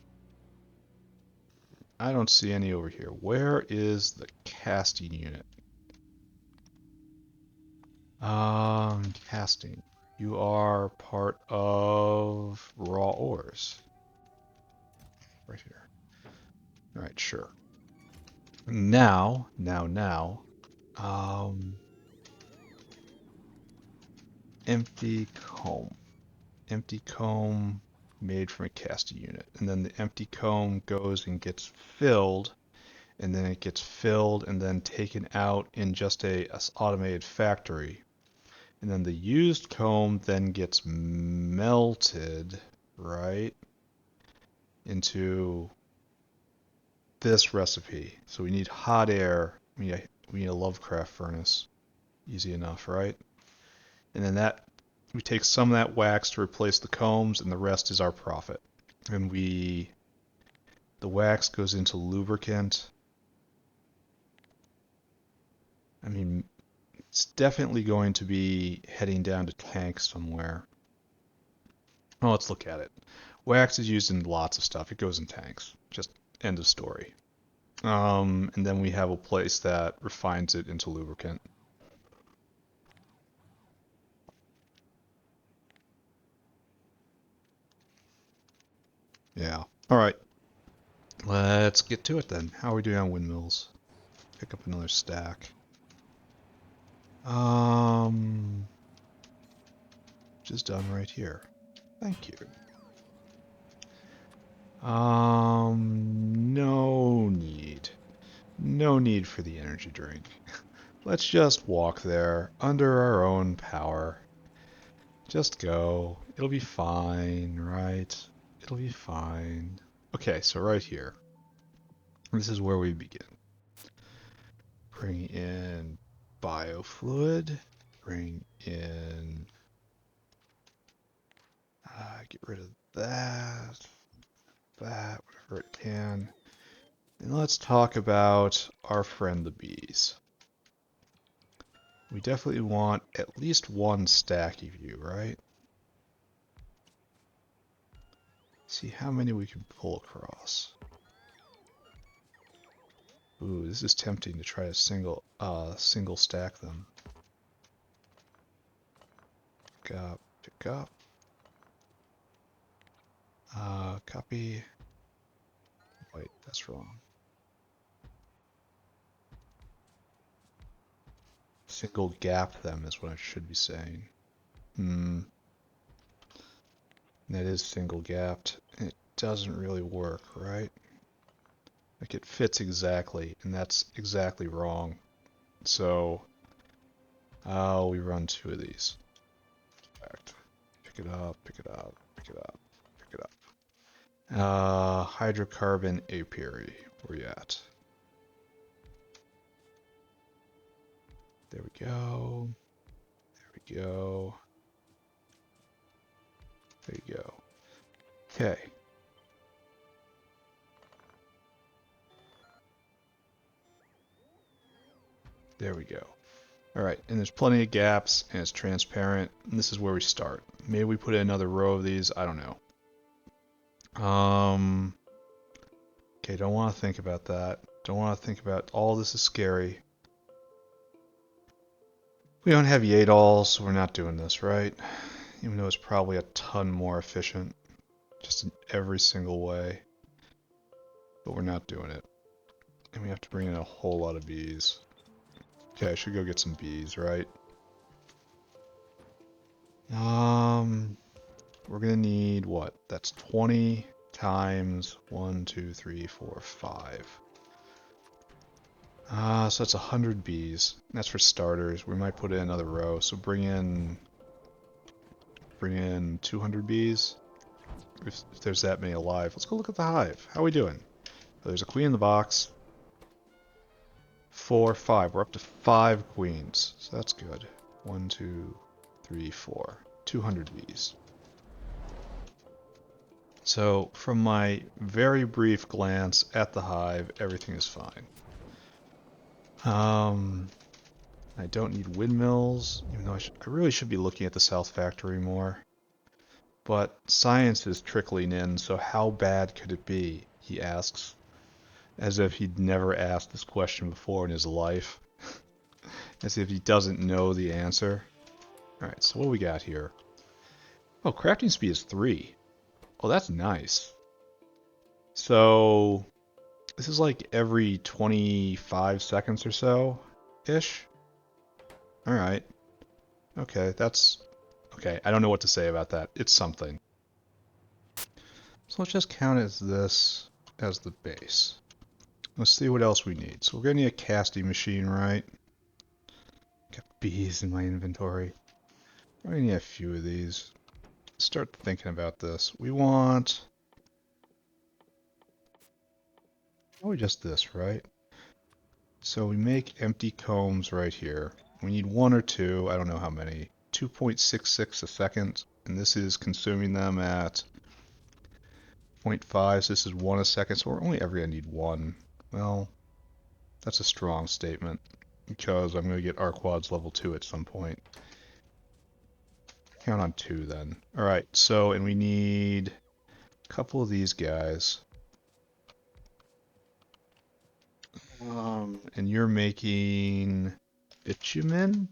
I don't see any over here. Where is the casting unit? Casting. You are part of raw ores. Right here. Alright, sure. Now, empty comb. Empty comb made from a casting unit. And then the empty comb goes and gets filled, and then it gets filled and then taken out in just a automated factory. And then the used comb then gets melted, right, into this recipe. So we need hot air. We need a Lovecraft furnace. Easy enough, right? And then we take some of that wax to replace the combs, and the rest is our profit. And the wax goes into lubricant. I mean, it's definitely going to be heading down to tanks somewhere. Oh, let's look at it. Wax is used in lots of stuff. It goes in tanks. Just end of story. And then we have a place that refines it into lubricant. Yeah. All right. Let's get to it then. How are we doing on windmills? Pick up another stack. Just done right here. Thank you. No need. No need for the energy drink. Let's just walk there under our own power. Just go. It'll be fine, right? It'll be fine. Okay, so right here. This is where we begin. Bring in biofluid. Bring in... get rid of that. That, whatever it can. And let's talk about our friend the bees. We definitely want at least one stack of you, right? See how many we can pull across. Ooh, this is tempting to try to single stack them. Pick up. Copy. Wait, that's wrong. Single gap them is what I should be saying. That is single gapped. It doesn't really work, right? Like it fits exactly, and that's exactly wrong. So, we run two of these. Pick it up, pick it up, pick it up, pick it up. Hydrocarbon apiary. Where you at? There we go. There we go. There you go. Okay. There we go. Alright, and there's plenty of gaps, and it's transparent, and this is where we start. Maybe we put in another row of these, I don't know. Okay, don't want to think about that. Don't want to think about, all this is scary. We don't have Yadol, so we're not doing this, right? Even though it's probably a ton more efficient, just in every single way. But we're not doing it. And we have to bring in a whole lot of bees. Okay, I should go get some bees, right? We're gonna need what? That's 20 times 1, 2, 3, 4, 5. So that's 100 bees. That's for starters. We might put in another row. So bring in 200 bees. If there's that many alive. Let's go look at the hive. How are we doing? Oh, there's a queen in the box. 4, 5. We're up to 5 queens. So that's good. 1, 2, 3, 4. 200 bees. So from my very brief glance at the hive, everything is fine. I don't need windmills, even though I really should be looking at the South Factory more. But science is trickling in, so how bad could it be? He asks, as if he'd never asked this question before in his life. As if he doesn't know the answer. Alright, so what do we got here? Oh, crafting speed is 3. Oh, that's nice. So this is like every 25 seconds or so ish. Alright. Okay, that's okay. I don't know what to say about that. It's something. So let's just count as this as the base. Let's see what else we need. So we're gonna need a casting machine, right? Got bees in my inventory. We're gonna need a few of these. Start thinking about this. We want probably just this, right? So we make empty combs right here. We need 1 or 2, I don't know how many. 2.66 a second, and this is consuming them at 0.5, so this is 1 a second, so we're only ever going to need 1. Well, that's a strong statement, because I'm going to get Arquads level 2 at some point. Count on 2 then. Alright, so, and we need a couple of these guys. And you're making bitumen?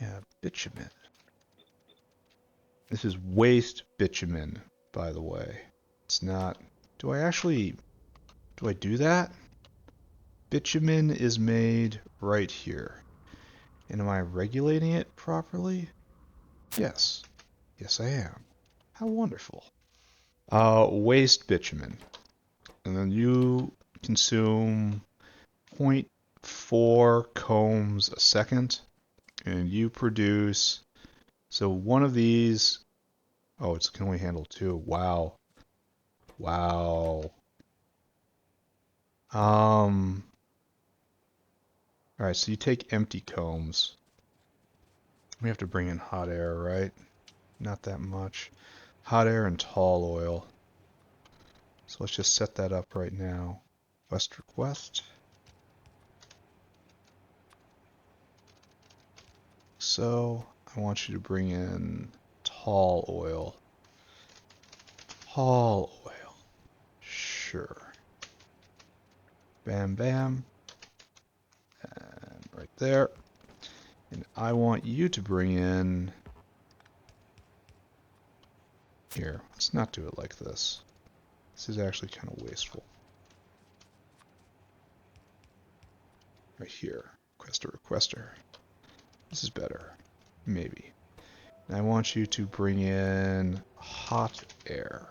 Yeah, bitumen. This is waste bitumen, by the way. It's not... Do I do that? Bitumen is made right here. And am I regulating it properly? Yes. Yes, I am. How wonderful. Waste bitumen. And then you consume 0.4 combs a second. And you produce... So one of these... Oh, it can only handle 2. Wow. Wow. Alright, so you take empty combs. We have to bring in hot air, right? Not that much. Hot air and tall oil. So let's just set that up right now. West request. So I want you to bring in tall oil. Tall oil. Sure. Bam, bam. And right there. And I want you to bring in... Here, let's not do it like this. This is actually kind of wasteful. Right here. Requester, requester. This is better. Maybe. And I want you to bring in hot air.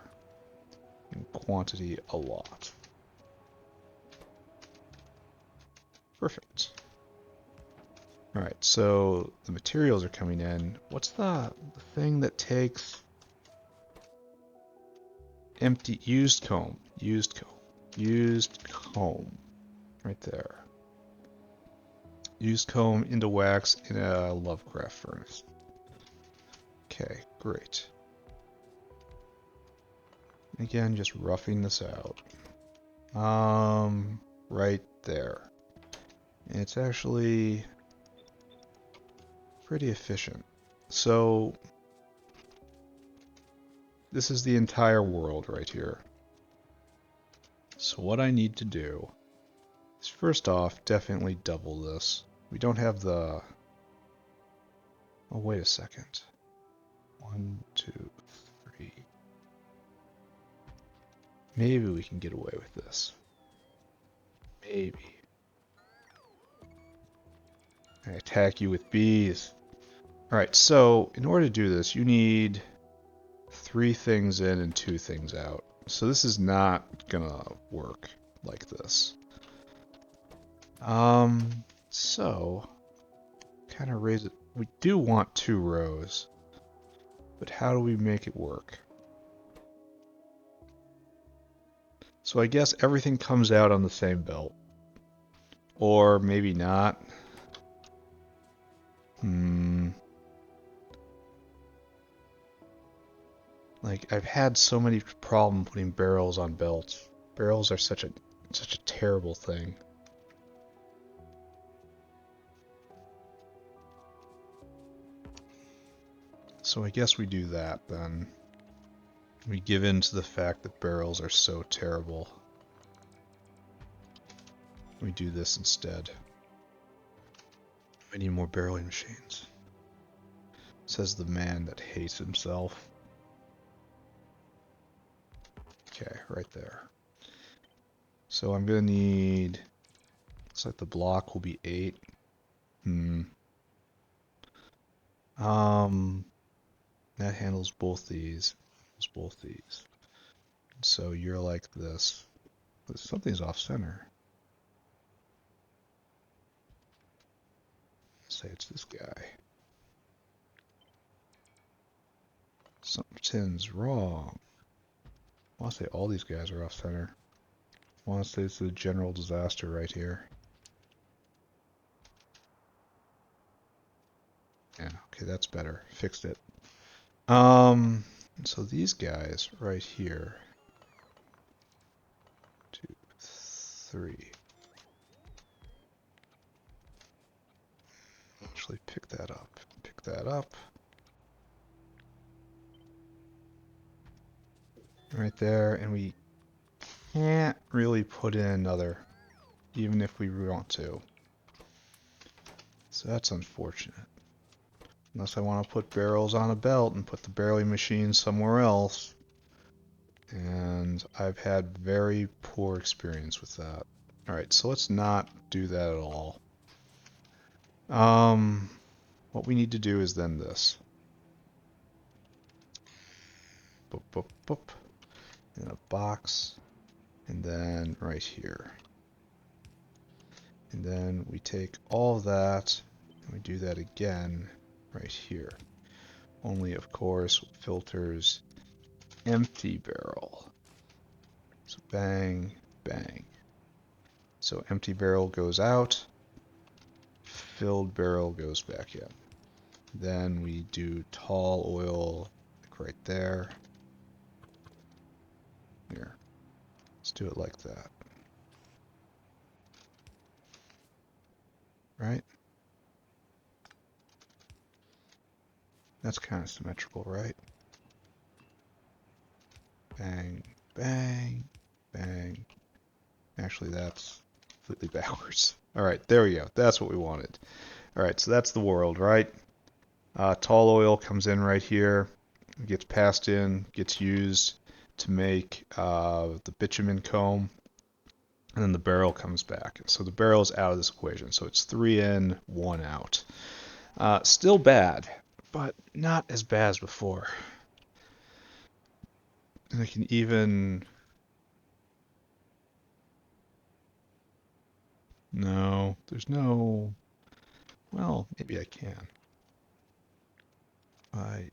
In quantity a lot. Perfect. Alright, so the materials are coming in. What's the thing that takes empty, used comb, used comb, right there. Used comb into wax in a Lovecraft furnace. Okay, great. Again, just roughing this out. Right there. And it's actually pretty efficient. So, this is the entire world right here. So what I need to do is first off, definitely double this. We don't have the... Oh, wait a second. 1, 2, 3. Maybe we can get away with this. Maybe. I attack you with bees. Alright, so in order to do this, you need 3 things in and 2 things out. So this is not gonna work like this. So kind of raise it. We do want 2 rows, but how do we make it work? So I guess everything comes out on the same belt. Or maybe not. Like, I've had so many problems putting barrels on belts. Barrels are such a terrible thing. So I guess we do that then. We give in to the fact that barrels are so terrible. We do this instead. I need more barreling machines. Says the man that hates himself. Okay, right there. So I'm gonna need... Looks like the block will be 8. That handles both these. Both these. So you're like this. Something's off center. Say it's this guy. Something's wrong. I want to say all these guys are off center. I want to say it's a general disaster right here. Yeah, okay, that's better. Fixed it. So these guys right here. 2, 3. Actually pick that up. Pick that up. Right there, and we can't really put in another, even if we want to. So that's unfortunate. Unless I want to put barrels on a belt and put the barreling machine somewhere else. And I've had very poor experience with that. Alright, so let's not do that at all. What we need to do is then this. Boop, boop, boop. In a box. And then right here. And then we take all of that and we do that again right here. Only, of course, filters empty barrel. So bang, bang. So empty barrel goes out, filled barrel goes back in. Then we do tall oil, like right there. Here, let's do it like that. Right? That's kind of symmetrical, right? Bang, bang, bang. Actually, that's completely backwards. Alright, there we go. That's what we wanted. Alright, so that's the world, right? Tall oil comes in right here, gets passed in, gets used to make the bitumen comb, and then the barrel comes back. So the barrel is out of this equation. So it's 3 in, 1 out. Still bad, but not as bad as before. And I can even... No, there's no... Well, maybe I can. I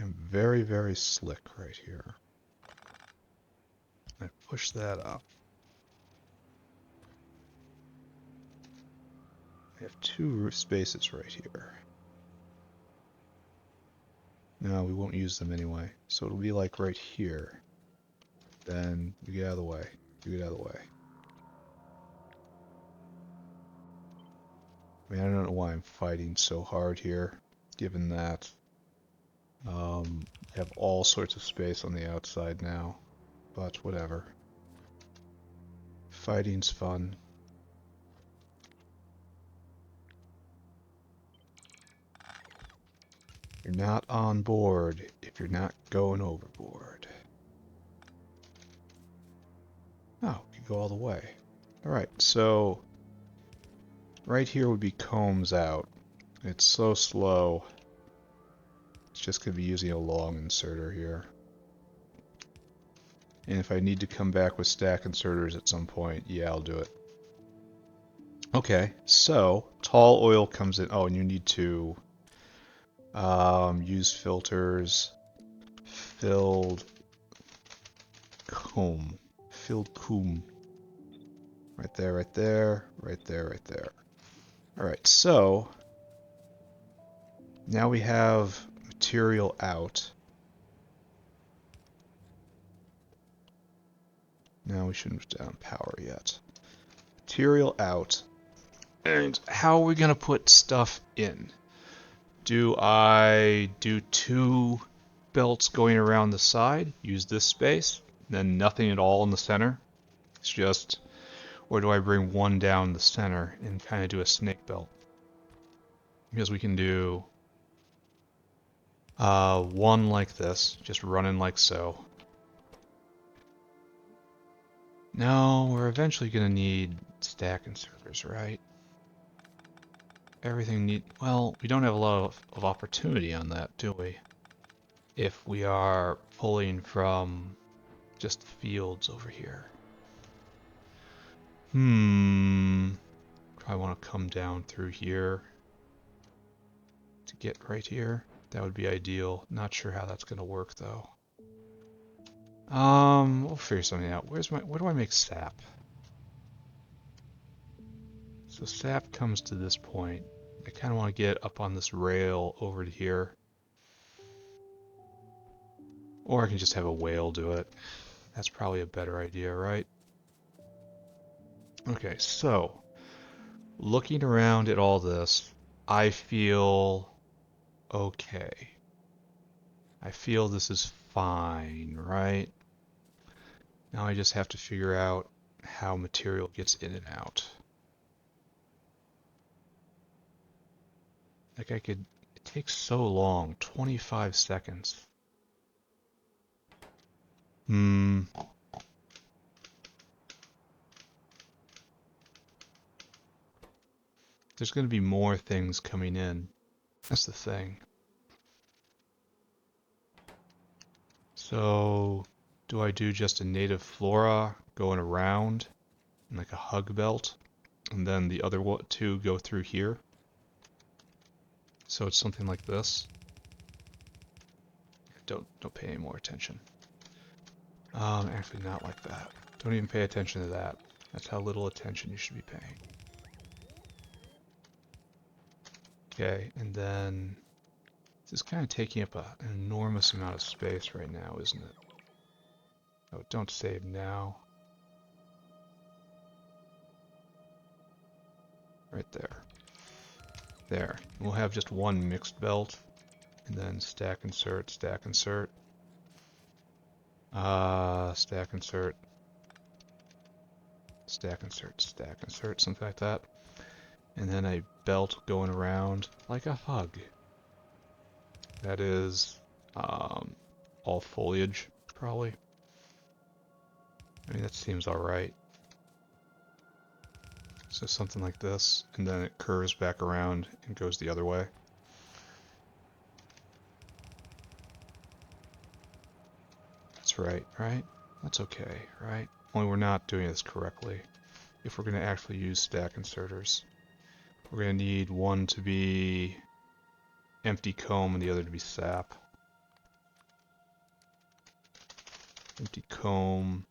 am very, very slick right here. push that up. We have two spaces right here. No, we won't use them anyway. So it'll be like right here. Then you get out of the way. You get out of the way. I mean, I don't know why I'm fighting so hard here, given that I have all sorts of space on the outside now. But whatever. Fighting's fun. You're not on board if you're not going overboard. Oh, you can go all the way. Alright, so right here would be combs out. It's so slow. It's just going to be using a long inserter here. And if I need to come back with stack inserters at some point, yeah, I'll do it. Okay, so tall oil comes in. Oh, and you need to use filters. Filled comb. Filled comb. Right there, right there, right there, right there. Alright, so now we have material out. No, we shouldn't put down power yet. Material out. And how are we going to put stuff in? Do I do two belts going around the side, use this space, then nothing at all in the center? It's just, or do I bring one down the center and kind of do a snake belt? Because we can do one like this, just running like so. No, we're eventually going to need stack inserters, right? Everything need, well, we don't have a lot of opportunity on that, do we? If we are pulling from just fields over here. Probably want to come down through here to get right here. That would be ideal. Not sure how that's going to work though. We'll figure something out. Where do I make sap? So sap comes to this point. I kind of want to get up on this rail over to here. Or I can just have a whale do it. That's probably a better idea, right? Okay, so looking around at all this, I feel okay. I feel this is fine, right? Now I just have to figure out how material gets in and out. Like it takes so long, 25 seconds. There's going to be more things coming in. That's the thing. So, do I do just a native flora going around, like a hug belt, and then the other two go through here? So it's something like this. Don't pay any more attention. Actually not like that. Don't even pay attention to that. That's how little attention you should be paying. Okay, and then this is kind of taking up an enormous amount of space right now, isn't it? Oh, don't save now. Right there. There. We'll have just one mixed belt, and then stack insert, stack insert. Stack insert. Stack insert, stack insert, something like that. And then a belt going around like a hug. That is all foliage, probably. I mean, that seems alright. So something like this, and then it curves back around and goes the other way. That's right, right? That's okay, right? Only we're not doing this correctly. If we're going to actually use stack inserters, we're going to need one to be empty comb and the other to be sap. Empty comb,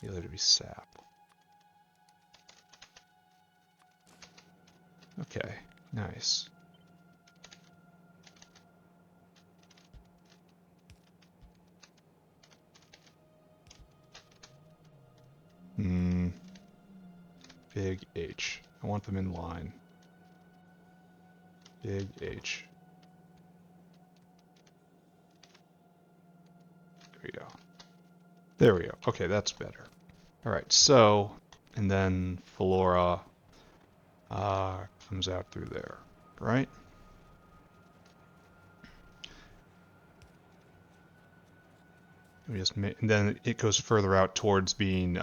the other to be sap. Okay, nice. Big H. I want them in line. Big H. There we go. There we go. Okay, that's better. Alright, so, and then Flora comes out through there, right? We just and then it goes further out towards being,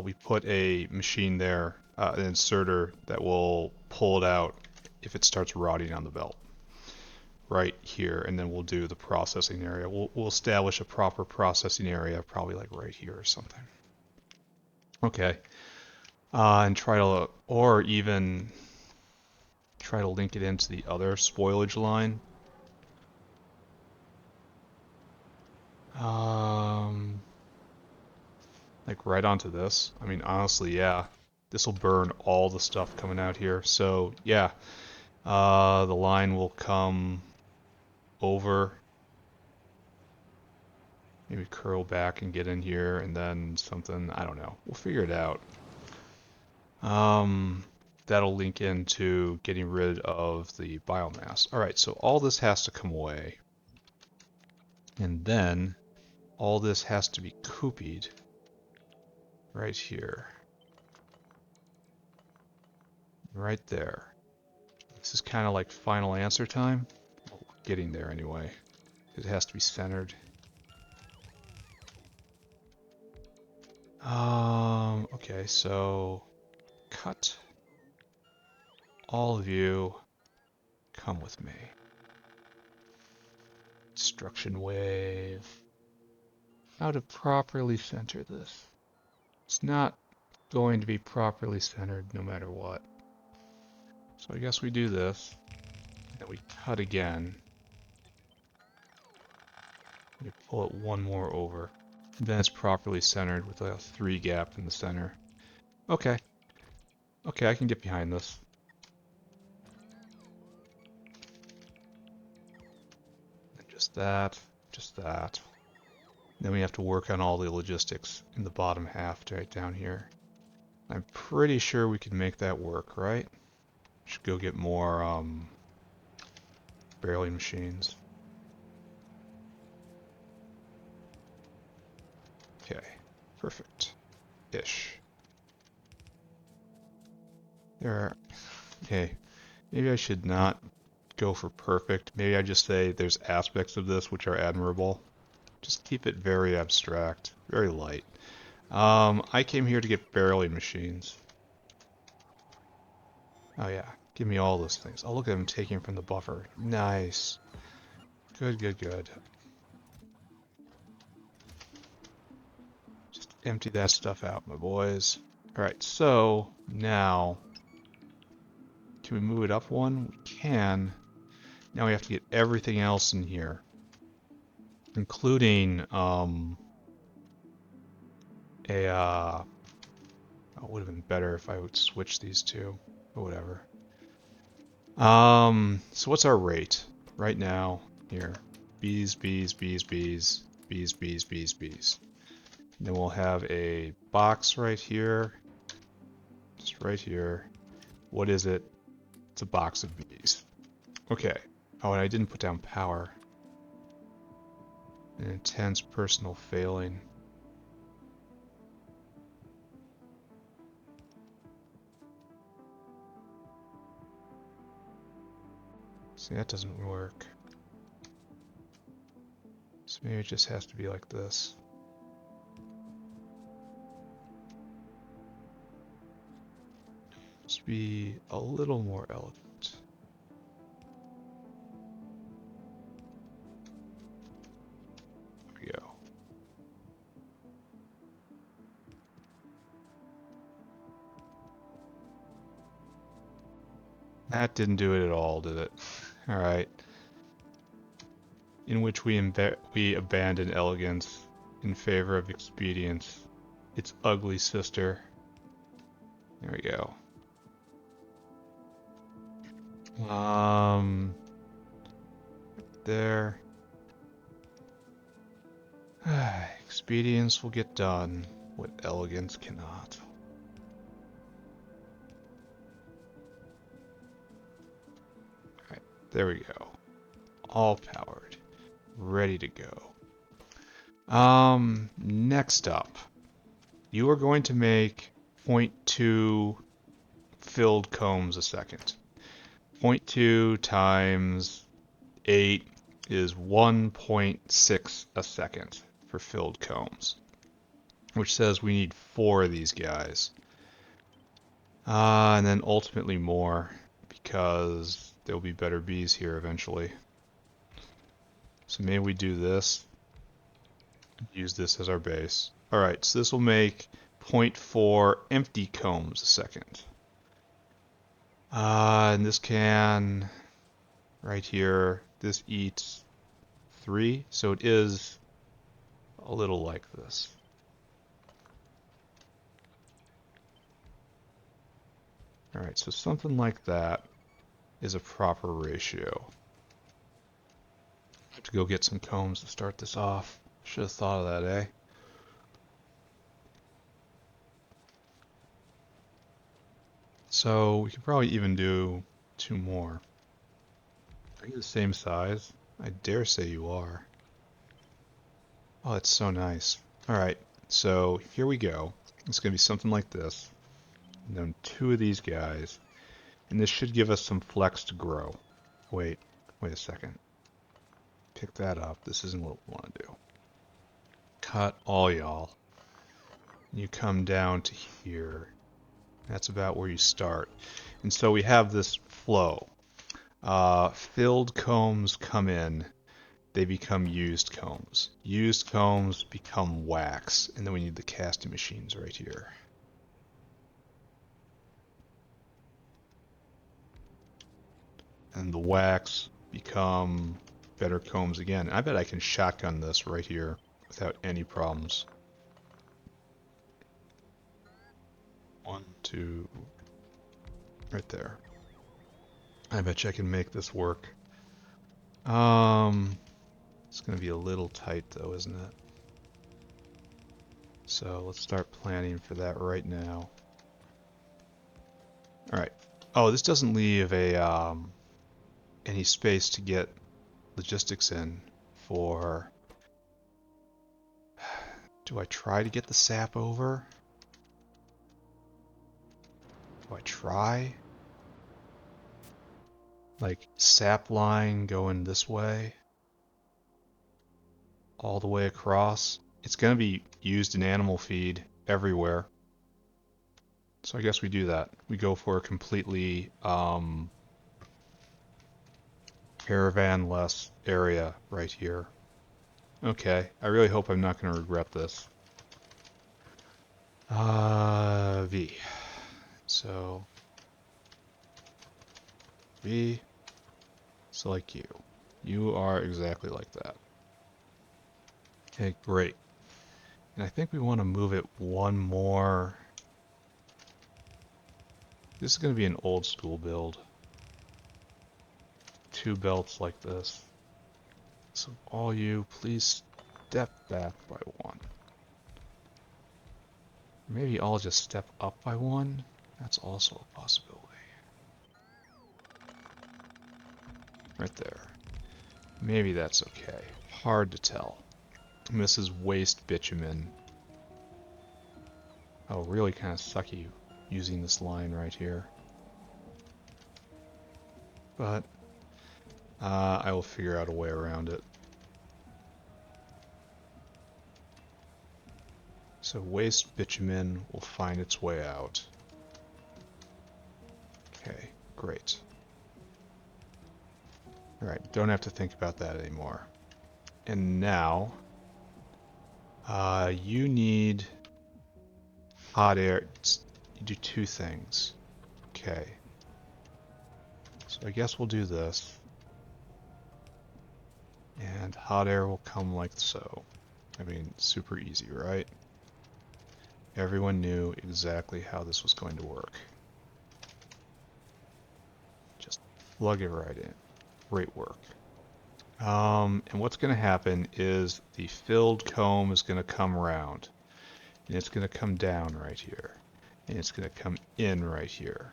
we put a machine there, an inserter that will pull it out if it starts rotting on the belt. Right here, and then we'll do the processing area. We'll establish a proper processing area, probably like right here or something. Okay. And try to, or even try to link it into the other spoilage line. Like right onto this. I mean, honestly, yeah. This will burn all the stuff coming out here. So, yeah. The line will come over. Maybe curl back and get in here, and then something, I don't know. We'll figure it out. That'll link into getting rid of the biomass. Alright, so all this has to come away. And then all this has to be copied right here. Right there. This is kind of like final answer time. Well, we're getting there anyway. It has to be centered. Okay, so cut. All of you, come with me. Destruction wave. How to properly center this. It's not going to be properly centered no matter what. So I guess we do this, and we cut again. We pull it one more over. Then it's properly centered with a 3 gap in the center. Okay. Okay, I can get behind this. And just that, just that. Then we have to work on all the logistics in the bottom half right down here. I'm pretty sure we can make that work, right? Should go get more barreling machines. Okay, perfect. Ish. Okay, maybe I should not go for perfect. Maybe I just say there's aspects of this which are admirable. Just keep it very abstract, very light. I came here to get barreling machines. Oh yeah, give me all those things. Oh, look at them taking from the buffer. Nice. Good, good, good. Just empty that stuff out, my boys. Alright, so now, can we move it up one? We can. Now we have to get everything else in here, including it would have been better if I would switch these two, but whatever. So what's our rate right now here? Bees, bees, bees, bees, bees, bees, bees, bees. And then we'll have a box right here, just right here. What is it? It's a box of bees. Okay. Oh, and I didn't put down power. An intense personal failing. See, that doesn't work. So maybe it just has to be like this. Just be a little more elegant. There we go. That didn't do it at all, did it? Alright. In which we abandon elegance in favor of expedience. Its ugly sister. There we go. There. Expedience will get done what elegance cannot. Alright, there we go. All powered. Ready to go. Next up, you are going to make 0.2 filled combs a second. 0.2 times 8 is 1.6 a second for filled combs, which says we need 4 of these guys. And then ultimately more, because there'll be better bees here eventually. So maybe we do this. Use this as our base. Alright, so this will make 0.4 empty combs a second. And this can, right here, this eats 3, so it is a little like this. Alright, so something like that is a proper ratio. I have to go get some combs to start this off. Should have thought of that, eh? So we could probably even do 2 more. Are you the same size? I dare say you are. Oh, that's so nice. Alright, so here we go. It's going to be something like this. And then 2 of these guys. And this should give us some flex to grow. Wait a second. Pick that up. This isn't what we want to do. Cut all y'all. You come down to here. That's about where you start. And so we have this flow. Filled combs come in. They become used combs. Used combs become wax. And then we need the casting machines right here. And the wax become better combs again. I bet I can shotgun this right here without any problems. 1, 2, right there. I bet you I can make this work. It's gonna be a little tight though, isn't it? So let's start planning for that right now. Alright. Oh, this doesn't leave a any space to get logistics in for... Do I try to get the sap over? Do I try? Like, sap line going this way? All the way across? It's going to be used in animal feed everywhere. So I guess we do that. We go for a completely caravan-less area right here. Okay, I really hope I'm not going to regret this. V. So, V, select you. You are exactly like that. Okay, great. And I think we want to move it one more. This is going to be an old school build. 2 belts like this. So all you, please step back by 1. Maybe I'll just step up by 1. That's also a possibility. Right there. Maybe that's okay. Hard to tell. And this is waste bitumen. Oh, really kind of sucky using this line right here. But I will figure out a way around it. So waste bitumen will find its way out. Okay, great. Alright, don't have to think about that anymore. And now, you need hot air. You do 2 things. Okay. So I guess we'll do this. And hot air will come like so. I mean, super easy, right? Everyone knew exactly how this was going to work. Just plug it right in. Great work. And what's going to happen is the filled comb is going to come around. And it's going to come down right here. And it's going to come in right here.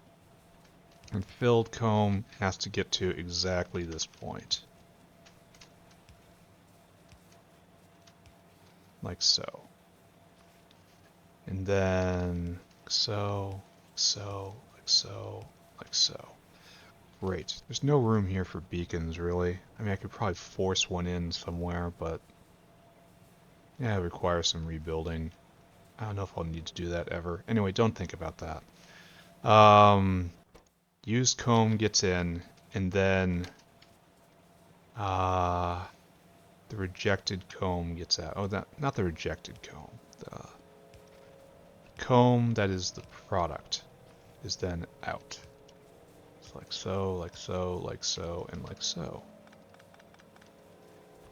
And filled comb has to get to exactly this point. Like so. And then so, like so. Great. There's no room here for beacons, really. I mean, I could probably force one in somewhere, but yeah, it requires some rebuilding. I don't know if I'll need to do that ever. Anyway, don't think about that. Used comb gets in, and then the rejected comb gets out. Oh, not the rejected comb. The comb that is the product is then out. It's like so, like so, like so, and like so.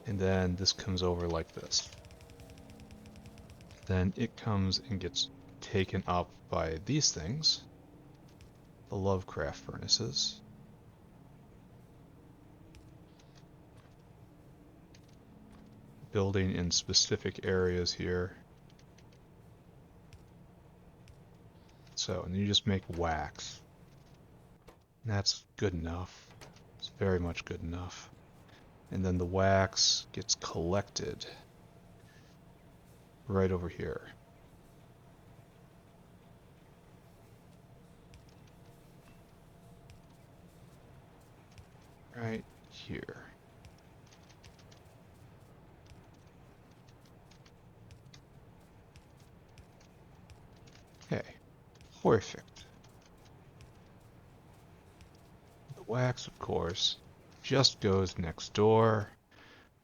And then this comes over like this. Then it comes and gets taken up by these things, the Lovecraft furnaces. Building in specific areas here. So, and you just make wax. And that's good enough. It's very much good enough. And then the wax gets collected right over here. Right here. Okay, perfect. The wax, of course, just goes next door,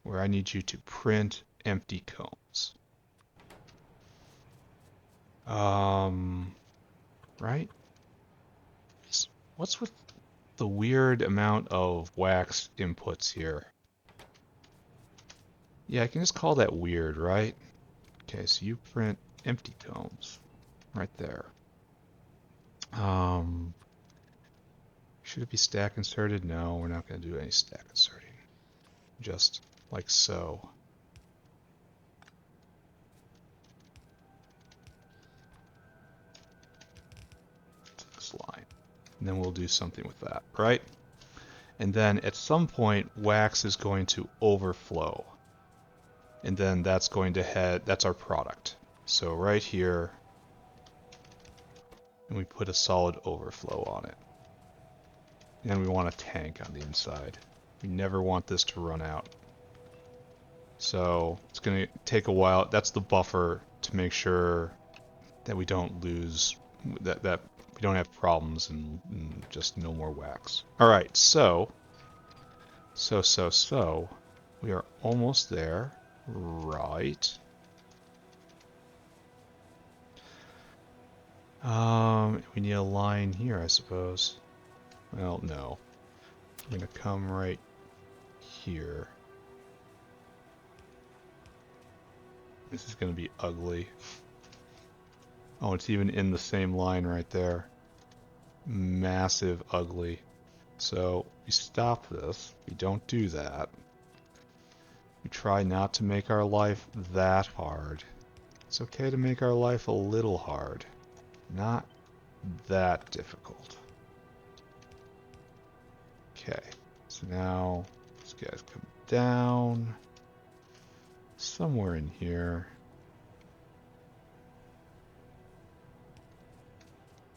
where I need you to print empty combs. Right? What's with the weird amount of wax inputs here? Yeah, I can just call that weird, right? Okay, so you print empty combs right there. Should it be stack inserted? No, we're not going to do any stack inserting. Just like so. This line. And then we'll do something with that, right? And then at some point, wax is going to overflow. And then that's going to head, that's our product. So right here, and we put a solid overflow on it. And we want a tank on the inside. We never want this to run out. So it's going to take a while. That's the buffer to make sure that we don't lose, that we don't have problems and just no more wax. All right, so we are almost there, right? We need a line here, I suppose. Well, no. I'm gonna come right here. This is gonna be ugly. Oh, it's even in the same line right there. Massive ugly. So we stop this. We don't do that. We try not to make our life that hard. It's okay to make our life a little hard. Not that difficult. Okay, so now these guys come down somewhere in here.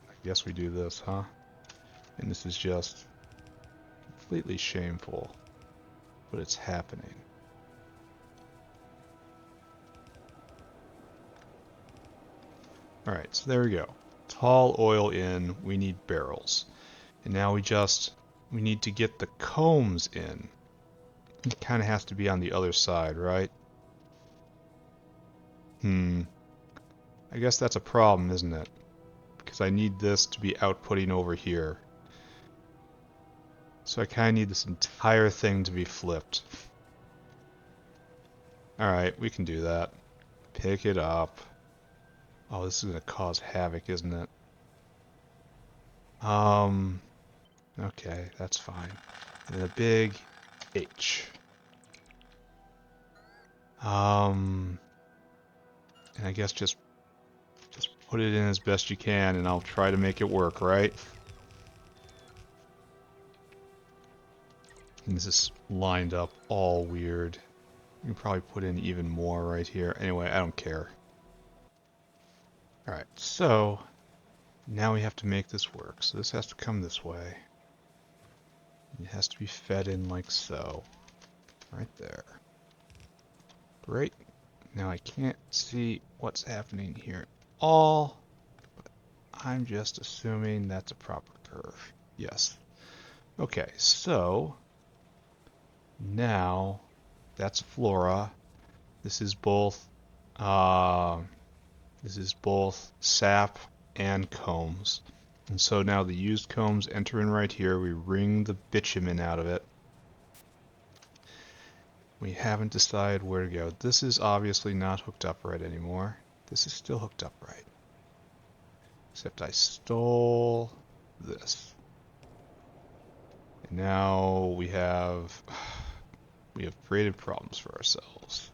I guess we do this, huh? And this is just completely shameful, but it's happening. Alright, so there we go. Tall oil in, we need barrels. And now we need to get the combs in. It kind of has to be on the other side, right? I guess that's a problem, isn't it? Because I need this to be outputting over here. So I kind of need this entire thing to be flipped. Alright, we can do that. Pick it up. Oh, this is gonna cause havoc, isn't it? Okay, that's fine. And then a big H. And I guess just put it in as best you can, and I'll try to make it work, right? And this is lined up all weird. You can probably put in even more right here. Anyway, I don't care. Alright, so now we have to make this work. So this has to come this way. It has to be fed in like so. Right there. Great. Now I can't see what's happening here at all. But I'm just assuming that's a proper curve. Yes. Okay, so now that's flora. This is both sap and combs. And so now the used combs enter in right here. We wring the bitumen out of it. We haven't decided where to go. This is obviously not hooked up right anymore. This is still hooked up right. Except I stole this. And now we have created problems for ourselves.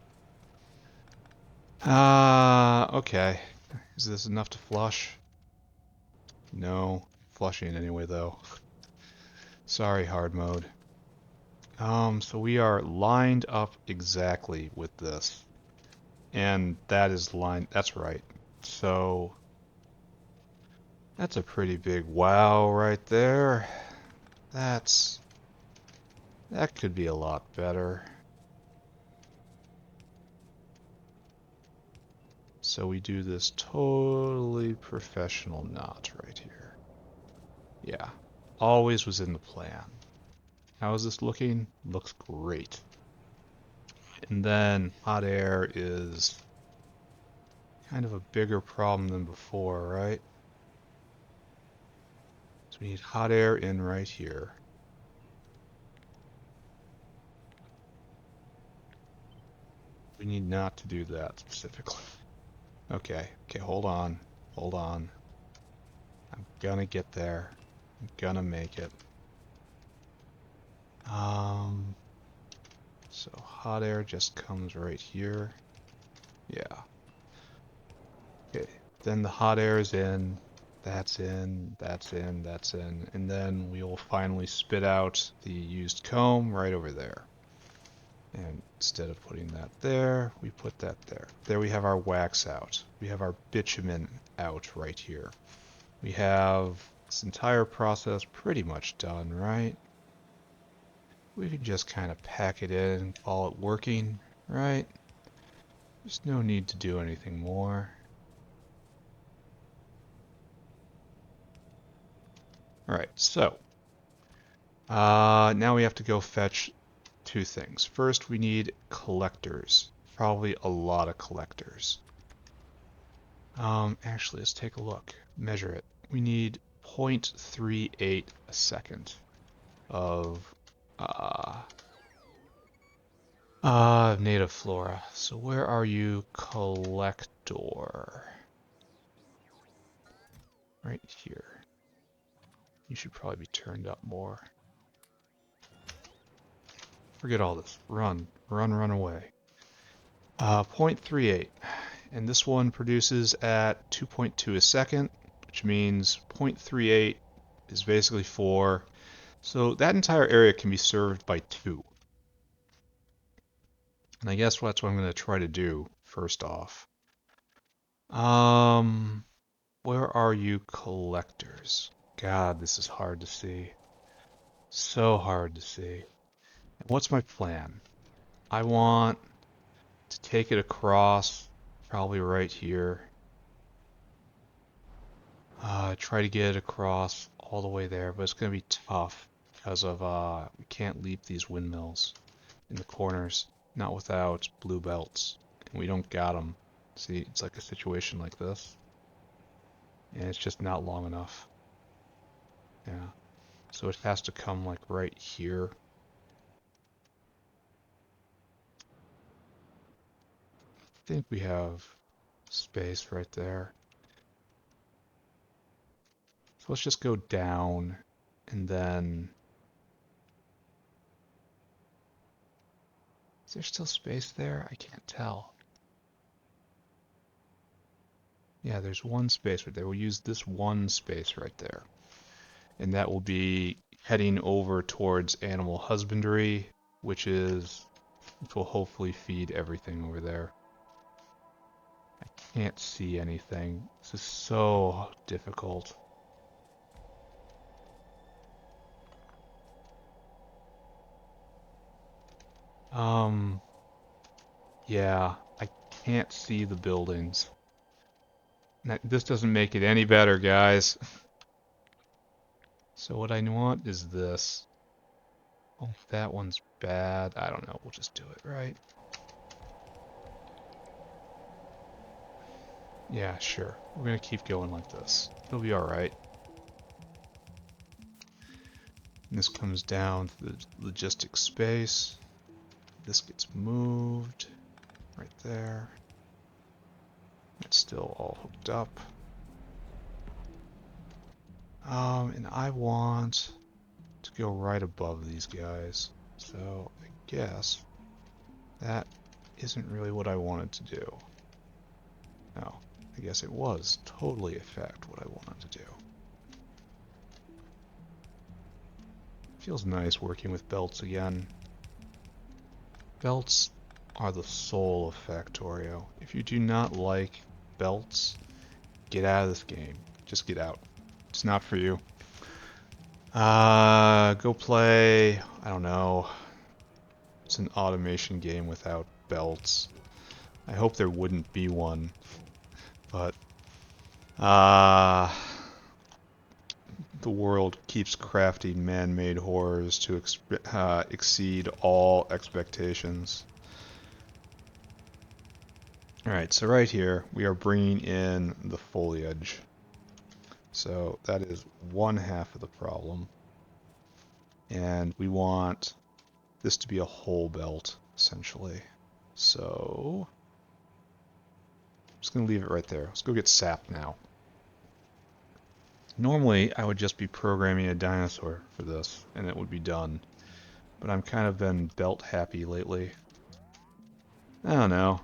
Okay. Is this enough to flush? No. Flushing anyway though. Sorry, hard mode. So we are lined up exactly with this. And that is lined, that's right. So that's a pretty big wow right there. That could be a lot better. So we do this totally professional knot right here. Yeah, always was in the plan. How is this looking? Looks great. And then hot air is kind of a bigger problem than before, right? So we need hot air in right here. We need not to do that specifically. Okay, hold on. I'm gonna get there. I'm gonna make it. So hot air just comes right here. Yeah. Okay, then the hot air is in. That's in, that's in, that's in. And then we will finally spit out the used comb right over there. And instead of putting that there, we put that there. There we have our wax out. We have our bitumen out right here. We have this entire process pretty much done, right? We can just kind of pack it in and call it working, right? There's no need to do anything more. Alright, so now we have to go fetch two things. First, we need collectors. Probably a lot of collectors. Actually, let's take a look. Measure it. We need 0.38 a second of native flora. So where are you, collector? Right here. You should probably be turned up more. Forget all this. Run away. 0.38. And this one produces at 2.2 a second, which means 0.38 is basically 4. So that entire area can be served by 2. And I guess that's what I'm going to try to do first off. Where are you, collectors? God, this is hard to see. So hard to see. And what's my plan? I want to take it across, probably right here. Try to get it across all the way there, but it's going to be tough because of we can't leap these windmills in the corners, not without blue belts, and we don't got them. See, it's like a situation like this, and it's just not long enough. Yeah, so it has to come like right here. think we have space right there. So let's just go down and then... Is there still space there? I can't tell. Yeah, there's one space right there. We'll use this one space right there. And that will be heading over towards animal husbandry, which will hopefully feed everything over there. I can't see anything. This is so difficult. Yeah, I can't see the buildings. This doesn't make it any better, guys. So what I want is this. Oh, that one's bad. I don't know. We'll just do it, right? Yeah, sure. We're gonna keep going like this. It'll be alright. This comes down to the logistic space. This gets moved right there. It's still all hooked up. And I want to go right above these guys. So I guess that isn't really what I wanted to do. No, I guess it was totally in fact what I wanted to do. Feels nice working with belts again. Belts are the soul of Factorio. If you do not like belts, get out of this game. Just get out. It's not for you. Go play, I don't know. It's an automation game without belts. I hope there wouldn't be one. But, the world keeps crafting man-made horrors to exceed all expectations. Alright, so right here, we are bringing in the foliage. So that is one half of the problem. And we want this to be a whole belt, essentially. So, I'm just going to leave it right there. Let's go get sap now. Normally, I would just be programming a dinosaur for this, and it would be done. But I'm kind of been belt happy lately. I don't know.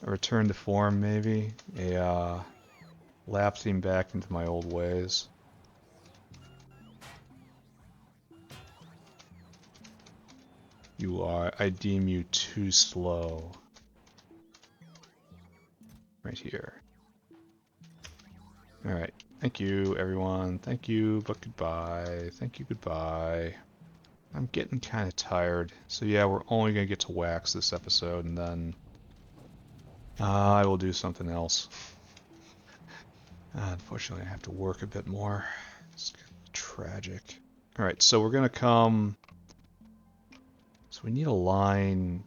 A return to form, maybe? A, lapsing back into my old ways. I deem you too slow. Right here. Alright. Thank you, everyone. Thank you, but goodbye. Thank you, goodbye. I'm getting kind of tired. So yeah, we're only going to get to wax this episode, and then I will do something else. Unfortunately, I have to work a bit more. It's tragic. Alright, so we're going to come... So we need a line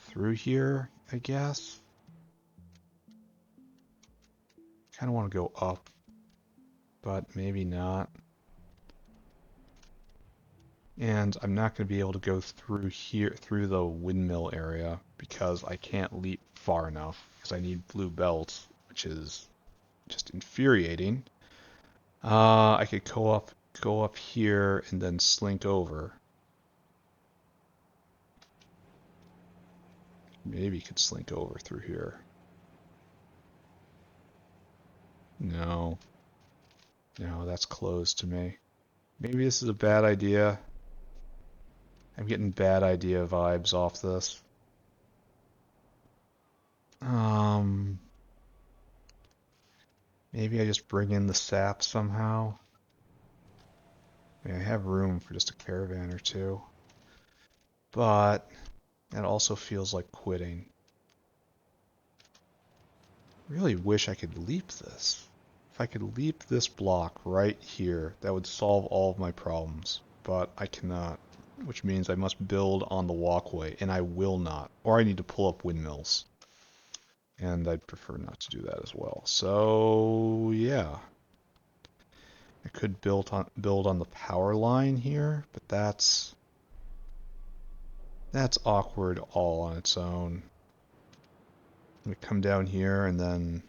through here, I guess. Kind of want to go up, but maybe not. And I'm not going to be able to go through here, through the windmill area, because I can't leap far enough, because I need blue belts, which is just infuriating. I could go up here and then slink over. Maybe could slink over through here. No. No, that's closed to me. Maybe this is a bad idea. I'm getting bad idea vibes off this. Maybe I just bring in the sap somehow. I mean, I have room for just a caravan or two. But that also feels like quitting. Really wish I could leap this. If I could leap this block right here, that would solve all of my problems. But I cannot, which means I must build on the walkway, and I will not. Or I need to pull up windmills. And I'd prefer not to do that as well. So, yeah. I could build on the power line here, but that's awkward all on its own. We come down here and then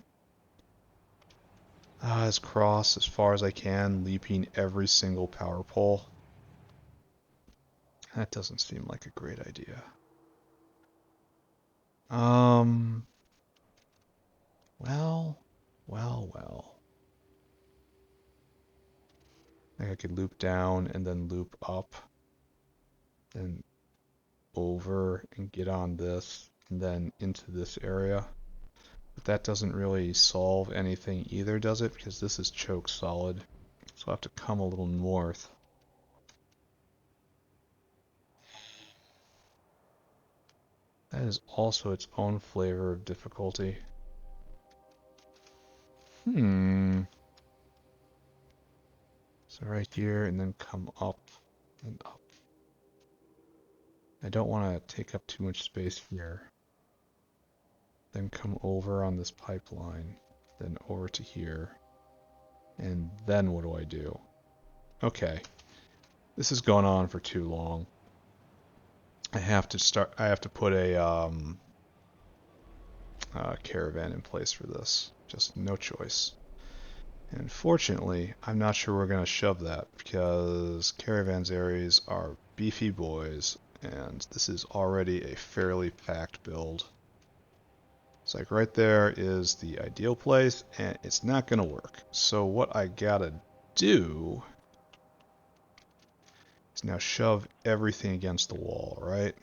just cross as far as I can, leaping every single power pole. That doesn't seem like a great idea. Well. I could loop down and then loop up, then over and get on this, and then into this area. But that doesn't really solve anything either, does it? Because this is choke solid. So I'll have to come a little north. That is also its own flavor of difficulty. So right here, and then come up and up. I don't want to take up too much space here. Then come over on this pipeline, then over to here. And then what do I do? Okay. This has gone on for too long. I have to put a caravan in place for this. Just no choice. And unfortunately, I'm not sure we're going to shove that because caravans areas are beefy boys, and this is already a fairly packed build. It's like right there is the ideal place, and it's not going to work. So what I gotta do is now shove everything against the wall, right?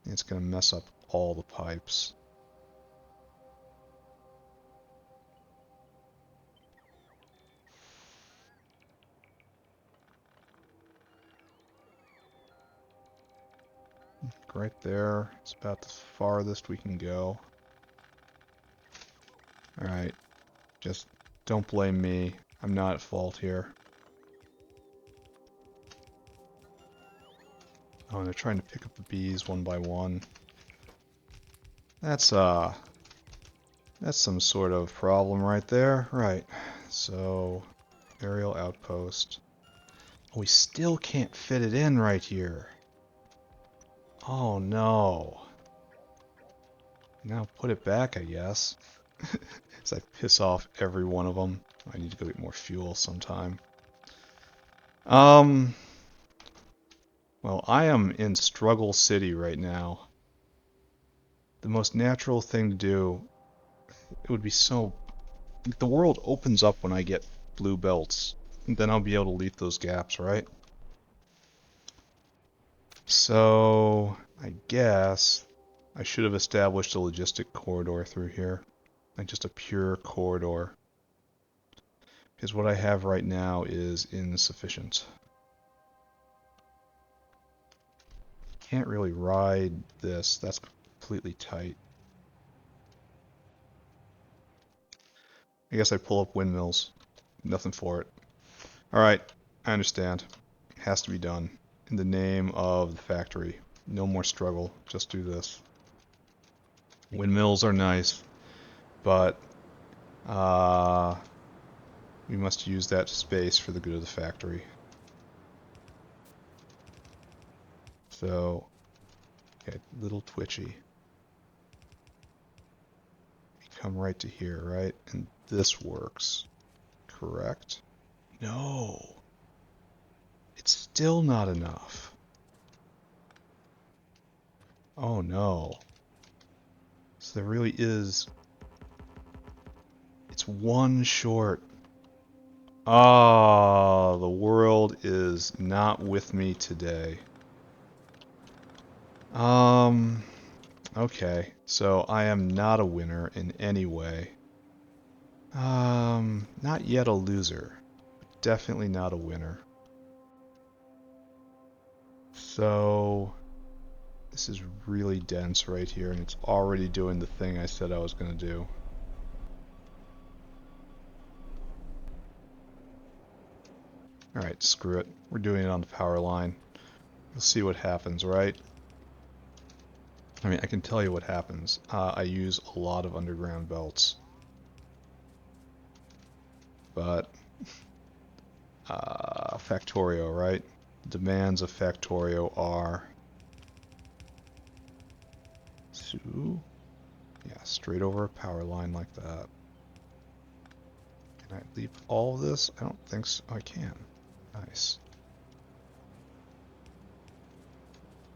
And it's going to mess up all the pipes. Right there, it's about the farthest we can go. Alright, just don't blame me. I'm not at fault here. Oh, and they're trying to pick up the bees one by one. That's some sort of problem right there. Right, so aerial outpost. Oh, we still can't fit it in right here. Oh no. Now put it back, I guess. As I piss off every one of them. I need to go get more fuel sometime. Well, I am in Struggle City right now. The most natural thing to do, it would be so... The world opens up when I get blue belts. And then I'll be able to leap those gaps, right? So, I guess I should have established a logistic corridor through here. Like just a pure corridor. Because what I have right now is insufficient. Can't really ride this. That's completely tight. I guess I pull up windmills. Nothing for it. Alright, I understand. It has to be done. In the name of the factory. No more struggle. Just do this. Windmills are nice, but we must use that space for the good of the factory. So, okay, little twitchy. We come right to here, right? And this works. Correct? No. It's still not enough. Oh no. So there really is... It's one short. Ah, the world is not with me today. Okay. So I am not a winner in any way. Not yet a loser. Definitely not a winner. So... This is really dense right here, and it's already doing the thing I said I was going to do. Alright, screw it. We're doing it on the power line. We'll see what happens, right? I mean, I can tell you what happens. I use a lot of underground belts. But... Factorio, right? Demands of Factorio are... Yeah, straight over a power line like that. Can I leap all of this? I don't think so. I can. Nice.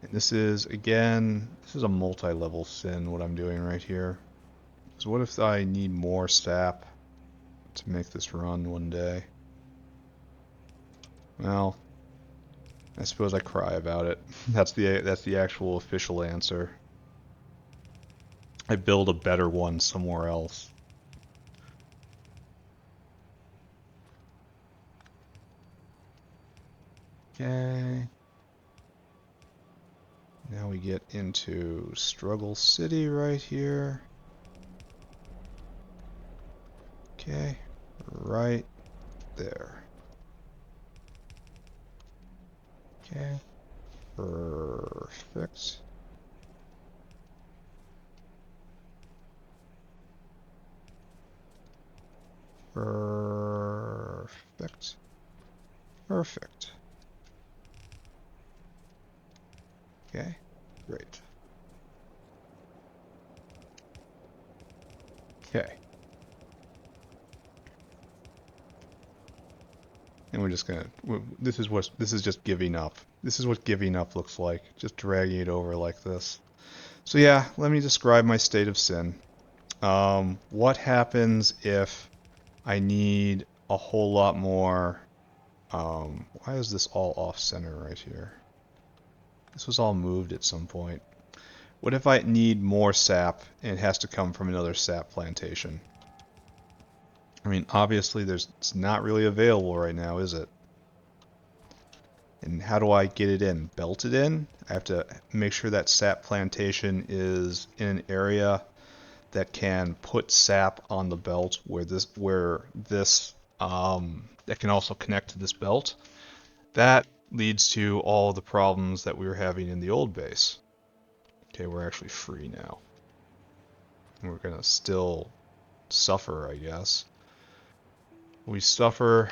And this is, again, this is a multi-level sin, what I'm doing right here. So what if I need more sap to make this run one day? Well, I suppose I cry about it. That's the actual official answer. I build a better one somewhere else. Okay. Now we get into Struggle City right here. Okay, right there. Okay, perfect. Perfect. Perfect. Okay, great. Okay. And we're just gonna, this is just giving up. This is what giving up looks like. Just dragging it over like this. So yeah, let me describe my state of sin. What happens if I need a whole lot more, why is this all off center right here? This was all moved at some point. What if I need more sap and it has to come from another sap plantation? I mean, obviously it's not really available right now, is it? And how do I get it in? Belt it in? I have to make sure that sap plantation is in an area that can put sap on the belt that can also connect to this belt. That leads to all the problems that we were having in the old base. Okay, we're actually free now. And we're gonna still suffer, I guess. We suffer.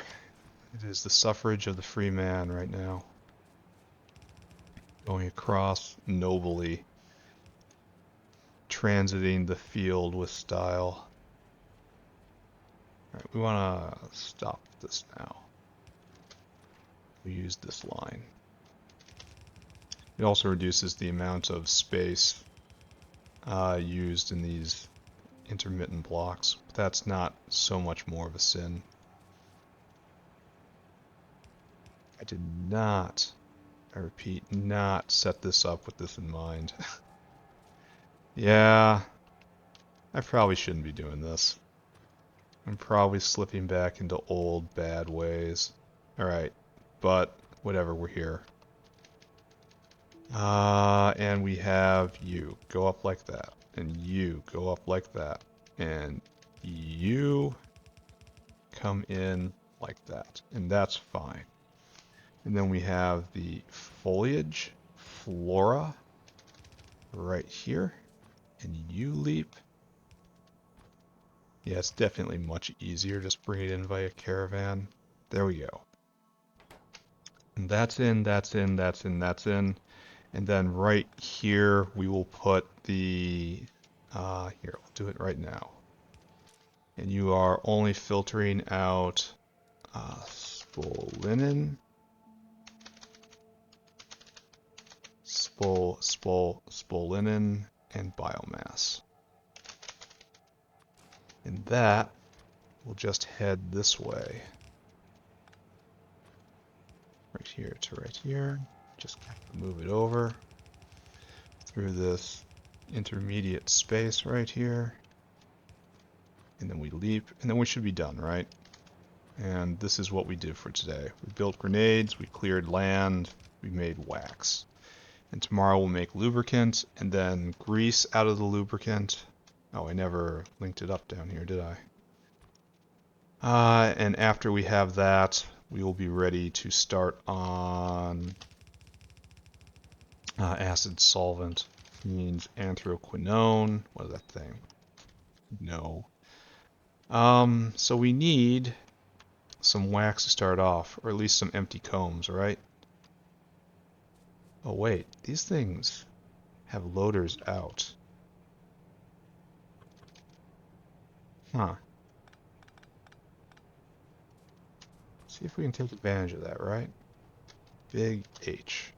It is the suffrage of the free man right now. Going across nobly. Transiting the field with style. Alright, we want to stop this now. We use this line. It also reduces the amount of space used in these intermittent blocks, but that's not so much more of a sin. I did not, I repeat, not set this up with this in mind. Yeah, I probably shouldn't be doing this. I'm probably slipping back into old bad ways. Alright, but whatever, we're here. And we have you go up like that, and you go up like that, and you come in like that, and that's fine. And then we have the foliage, flora, right here, and you leap. Yeah, it's definitely much easier. Just bring it in via caravan. There we go. And that's in, that's in, that's in, that's in. And then right here, we will put the, here, I'll do it right now. And you are only filtering out spolinen, spolinen, and biomass. And that will just head this way. Right here to right here. Just move it over through this intermediate space right here. And then we leap, and then we should be done, right? And this is what we did for today. We built grenades, we cleared land, we made wax. And tomorrow we'll make lubricant, and then grease out of the lubricant. Oh, I never linked it up down here, did I? And after we have that, we will be ready to start on acid solvent. Means anthraquinone. What is that thing? No. So we need some wax to start off, or at least some empty combs, right? Oh wait, these things have loaders out. Huh. See if we can take advantage of that, right? Big H.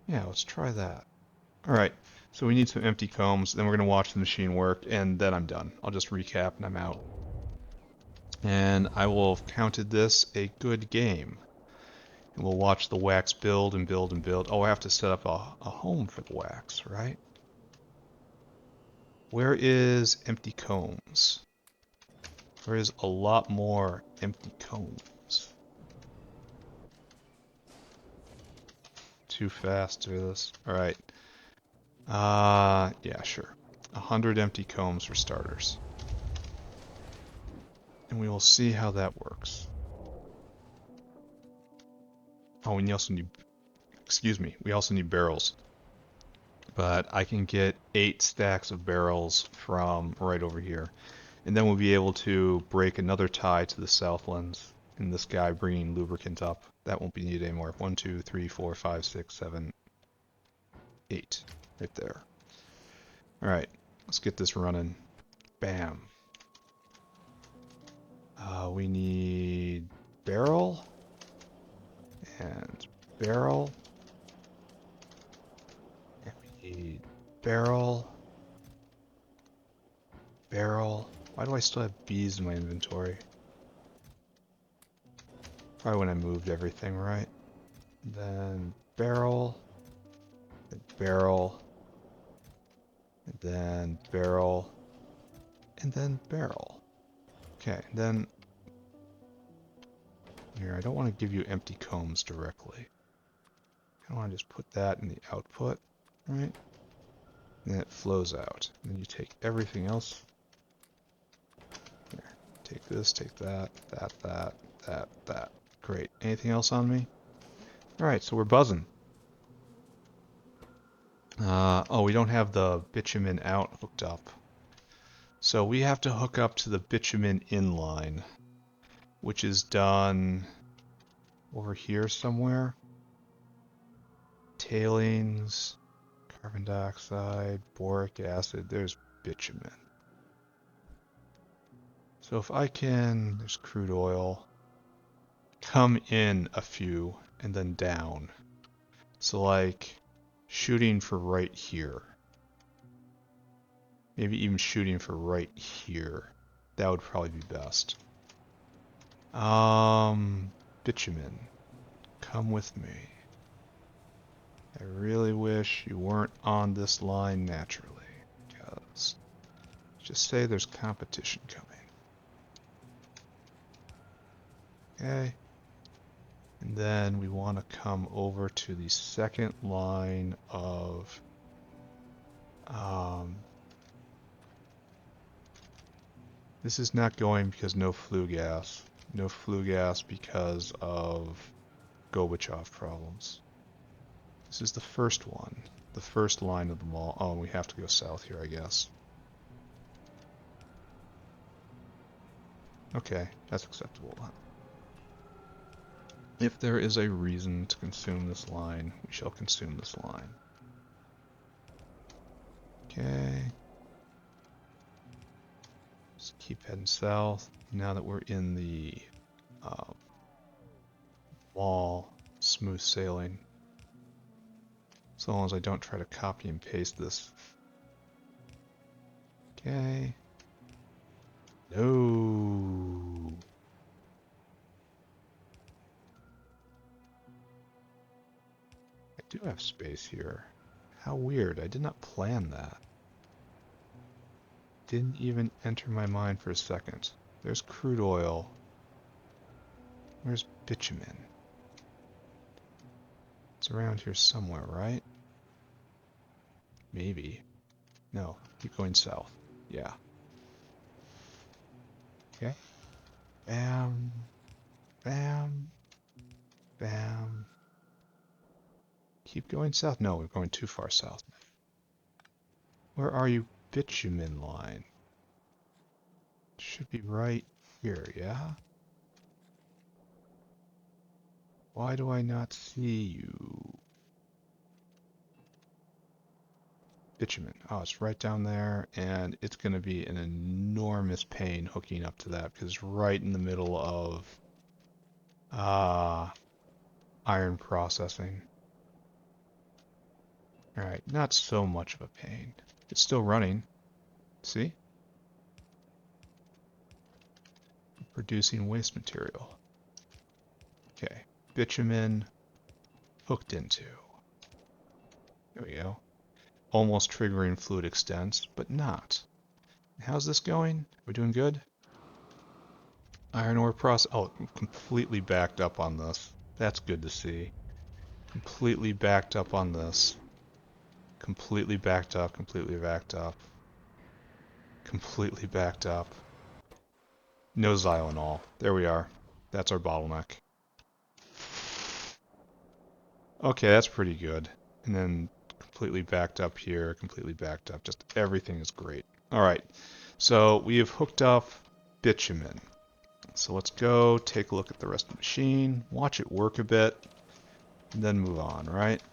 Yeah, let's try that. Alright, so we need some empty combs, then we're going to watch the machine work, and then I'm done. I'll just recap and I'm out. And I will have counted this a good game. And we'll watch the wax build and build and build. Oh, I have to set up a home for the wax, right? Where is empty combs? There is a lot more empty combs. Too fast to this. Alright. Yeah, sure. 100 empty combs for starters. And we will see how that works. Oh, we also need, excuse me, we also need barrels. But I can get 8 stacks of barrels from right over here. And then we'll be able to break another tie to the Southlands. And this guy bringing lubricant up. That won't be needed anymore. 1, 2, 3, 4, 5, 6, 7, 8. Right there. Alright, let's get this running. Bam. We need barrel. And barrel. And we need barrel. Barrel. Why do I still have bees in my inventory? Probably when I moved everything, right? Then barrel. Then barrel. And then barrel. And then barrel. Okay, then here, I don't want to give you empty combs directly. I want to just put that in the output, right? And then it flows out. And then you take everything else. Here, take this, take that, that. Great. Anything else on me? Alright, so we're buzzing. Oh, we don't have the bitumen out hooked up. So we have to hook up to the bitumen inline, which is done over here somewhere. Tailings, carbon dioxide, boric acid, there's bitumen. So if I can, there's crude oil, come in a few and then down. So like shooting for right here. Maybe even shooting for right here. That would probably be best. Bitumen, come with me. I really wish you weren't on this line naturally, because just say there's competition coming. Okay. And then we want to come over to the second line of this is not going because no flue gas. No flue gas because of Gorbachev problems. This is the first one. The first line of the mall. Oh, we have to go south here, I guess. Okay, that's acceptable then. If there is a reason to consume this line, we shall consume this line. Okay. Just keep heading south. Now that we're in the wall, smooth sailing. So long as I don't try to copy and paste this. Okay. No. I do have space here. How weird. I did not plan that. Didn't even enter my mind for a second. There's crude oil. Where's bitumen? It's around here somewhere, right? Maybe. No, keep going south. Yeah. Okay. Bam. Bam. Bam. Keep going south. No, we're going too far south. Where are you, bitumen line? Should be right here, yeah? Why do I not see you? bitumen? Oh, it's right down there, and it's going to be an enormous pain hooking up to that because it's right in the middle of iron processing. Alright, not so much of a pain. It's still running. See? Producing waste material. Okay, bitumen hooked into. There we go. Almost triggering fluid extents, but not. How's this going? We're doing good? Iron ore process. Oh, completely backed up on this. That's good to see. Completely backed up on this. Completely backed up, completely backed up. Completely backed up. No xylitol. There we are. That's our bottleneck. Okay, that's pretty good. And then completely backed up here, completely backed up. Just everything is great. All right, so we have hooked up bitumen. So let's go take a look at the rest of the machine, watch it work a bit, and then move on, right?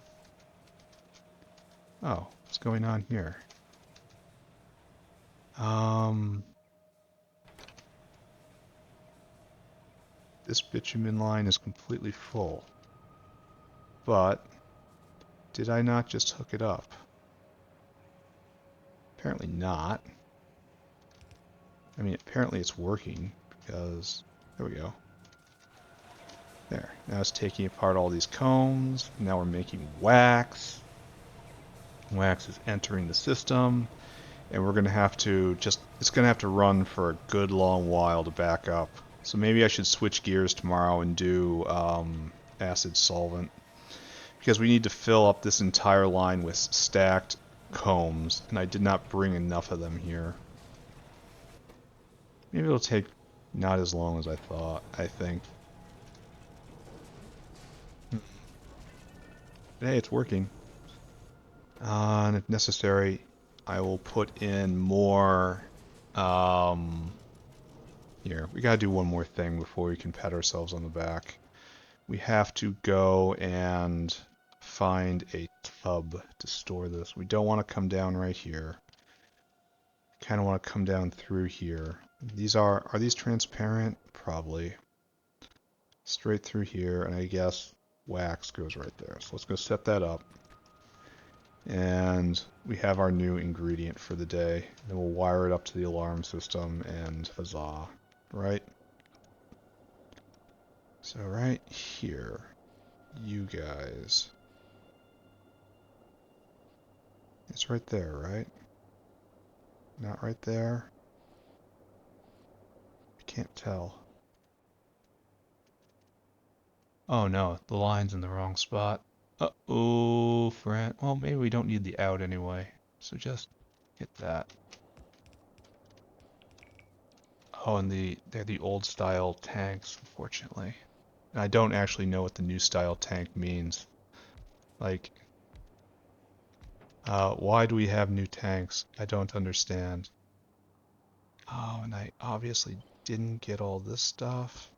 Oh, what's going on here? This bitumen line is completely full. But did I not just hook it up? Apparently not. I mean, apparently it's working because there we go. There. Now it's taking apart all these combs. Now we're making wax. Wax is entering the system, and we're going to have to it's going to have to run for a good long while to back up. So maybe I should switch gears tomorrow and do acid solvent, because we need to fill up this entire line with stacked combs, and I did not bring enough of them here. Maybe it'll take not as long as I thought, I think. But hey, it's working. And if necessary, I will put in more. Here, we gotta do one more thing before we can pat ourselves on the back. We have to go and find a tub to store this. We don't want to come down right here. Kind of want to come down through here. These are these transparent? Probably. Straight through here, and I guess wax goes right there. So let's go set that up. And we have our new ingredient for the day. Then we'll wire it up to the alarm system and huzzah, right? So right here, you guys. It's right there, right? Not right there? I can't tell. Oh no, the line's in the wrong spot. Uh-oh, friend. Well, maybe we don't need the out anyway. So just hit that. Oh, and they're the old style tanks, unfortunately. And I don't actually know what the new style tank means. Like, why do we have new tanks? I don't understand. Oh, and I obviously didn't get all this stuff.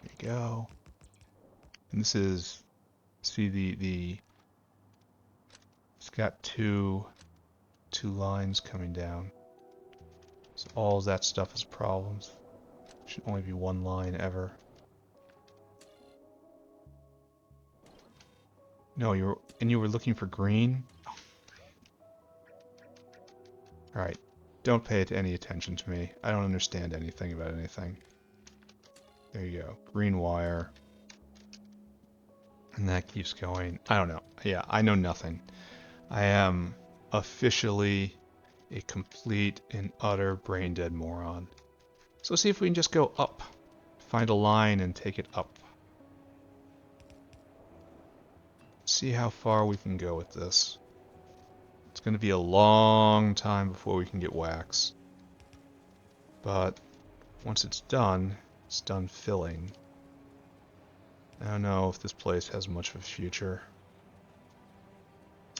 There you go. And this is, see it's got two lines coming down. So all of that stuff is problems. Should only be one line ever. No, you were looking for green? Alright. Don't pay any attention to me. I don't understand anything about anything. There you go. Green wire. And that keeps going. I don't know. Yeah, I know nothing. I am officially a complete and utter brain dead moron. So see if we can just go up. Find a line and take it up. See how far we can go with this. It's going to be a long time before we can get wax. But once it's done filling. I don't know if this place has much of a future.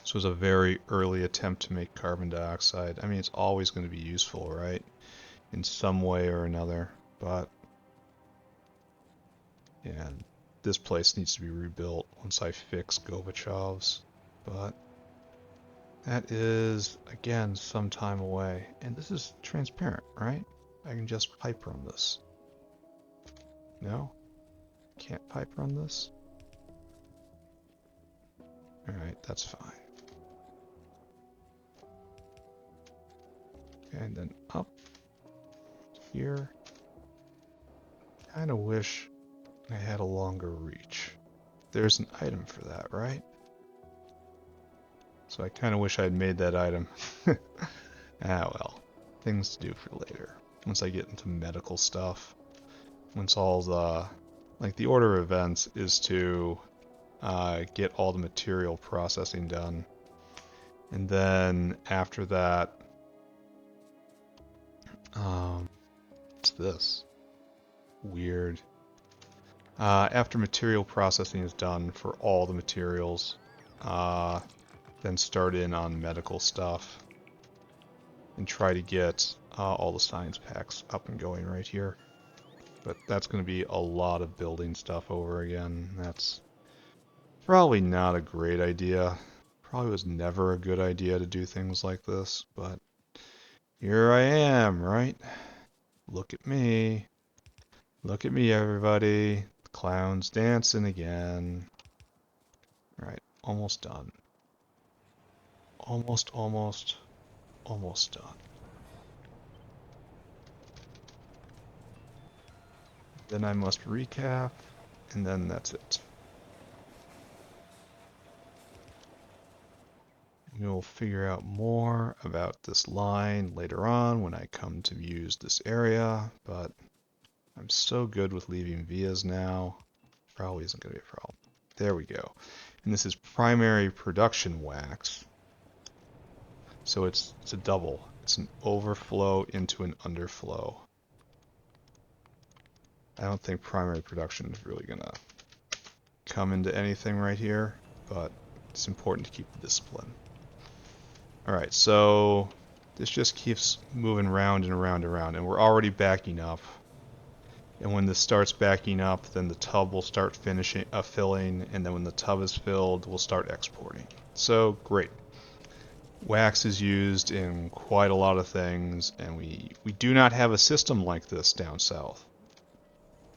This was a very early attempt to make carbon dioxide. I mean, it's always going to be useful, right? In some way or another. But yeah, this place needs to be rebuilt once I fix Gorbachev's. But That is, again, some time away. And this is transparent, right? I can just pipe run this. No? Can't pipe run this? Alright, that's fine. And then up here. Kinda wish I had a longer reach. There's an item for that, right? So I kinda wish I had made that item. Ah well. Things to do for later. Once I get into medical stuff. Once all the... Like, the order of events is to get all the material processing done. And then after that... what's this? Weird. After material processing is done for all the materials, then start in on medical stuff and try to get all the science packs up and going right here. But that's going to be a lot of building stuff over again. That's probably not a great idea. Probably was never a good idea to do things like this, but here I am, right? Look at me. Look at me, everybody. The clown's dancing again. Right, almost done. Almost done. Then I must recap, and then that's it. We'll figure out more about this line later on when I come to use this area, but I'm so good with leaving vias now. Probably isn't going to be a problem. There we go. And this is primary production wax. So it's a double. It's an overflow into an underflow. I don't think primary production is really going to come into anything right here, but it's important to keep the discipline. Alright, so this just keeps moving round and around and around, and we're already backing up. And when this starts backing up, then the tub will start filling, and then when the tub is filled, we'll start exporting. So, great. Wax is used in quite a lot of things, and we do not have a system like this down south.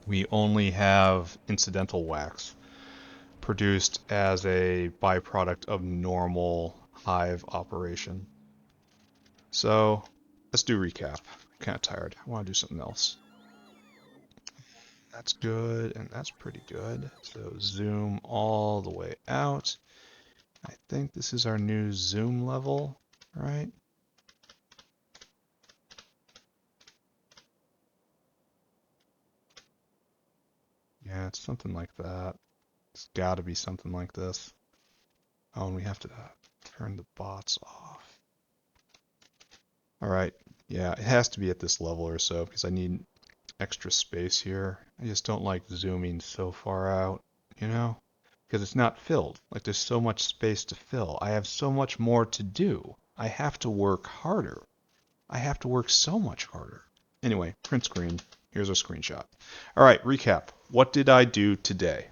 We only have incidental wax produced as a byproduct of normal hive operation. So let's do recap. I'm kind of tired. I want to do something else. That's good, and that's pretty good. So zoom all the way out. I think this is our new zoom level, right? Yeah, it's something like that. It's got to be something like this. Oh, and we have to turn the bots off. All right. Yeah, it has to be at this level or so because I need extra space here. I just don't like zooming so far out, you know? Because it's not filled. Like, there's so much space to fill. I have so much more to do. I have to work harder. I have to work so much harder. Anyway, print screen. Here's our screenshot. All right, recap. What did I do today?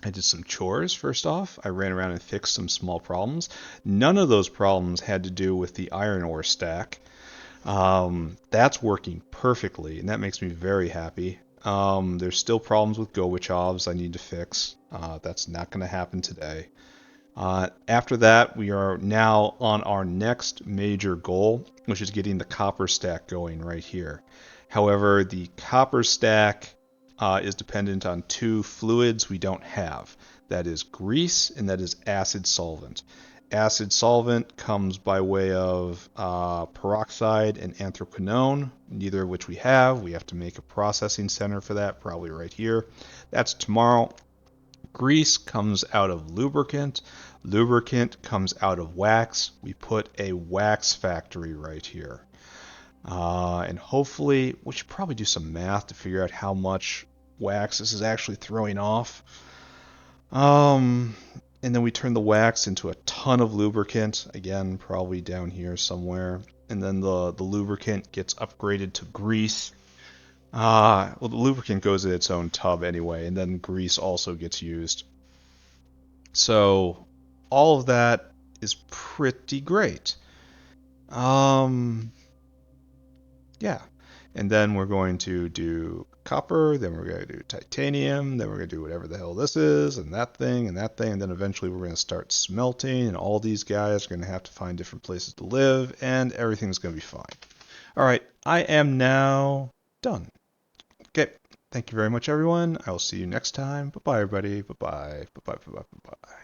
I did some chores, first off. I ran around and fixed some small problems. None of those problems had to do with the iron ore stack. That's working perfectly, and that makes me very happy. There's still problems with Gorbachev I need to fix. That's not going to happen today. After that, we are now on our next major goal, which is getting the copper stack going right here. However, the copper stack is dependent on two fluids we don't have. That is grease and that is acid solvent. Acid solvent comes by way of peroxide and anthraquinone, neither of which we have. We have to make a processing center for that, probably right here. That's tomorrow. Grease comes out of lubricant. Lubricant comes out of wax. We put a wax factory right here. And hopefully, we should probably do some math to figure out how much wax this is actually throwing off. And then we turn the wax into a ton of lubricant. Again, probably down here somewhere. And then the lubricant gets upgraded to grease. Well, the lubricant goes in its own tub anyway, and then grease also gets used. So all of that is pretty great. Yeah. And then we're going to do copper, then we're going to do titanium, then we're going to do whatever the hell this is, and that thing, and that thing, and then eventually we're going to start smelting, and all these guys are going to have to find different places to live, and everything's going to be fine. All right, I am now done. Okay, thank you very much, everyone. I will see you next time. Bye-bye, everybody. Bye-bye. Bye-bye. Bye-bye. Bye-bye.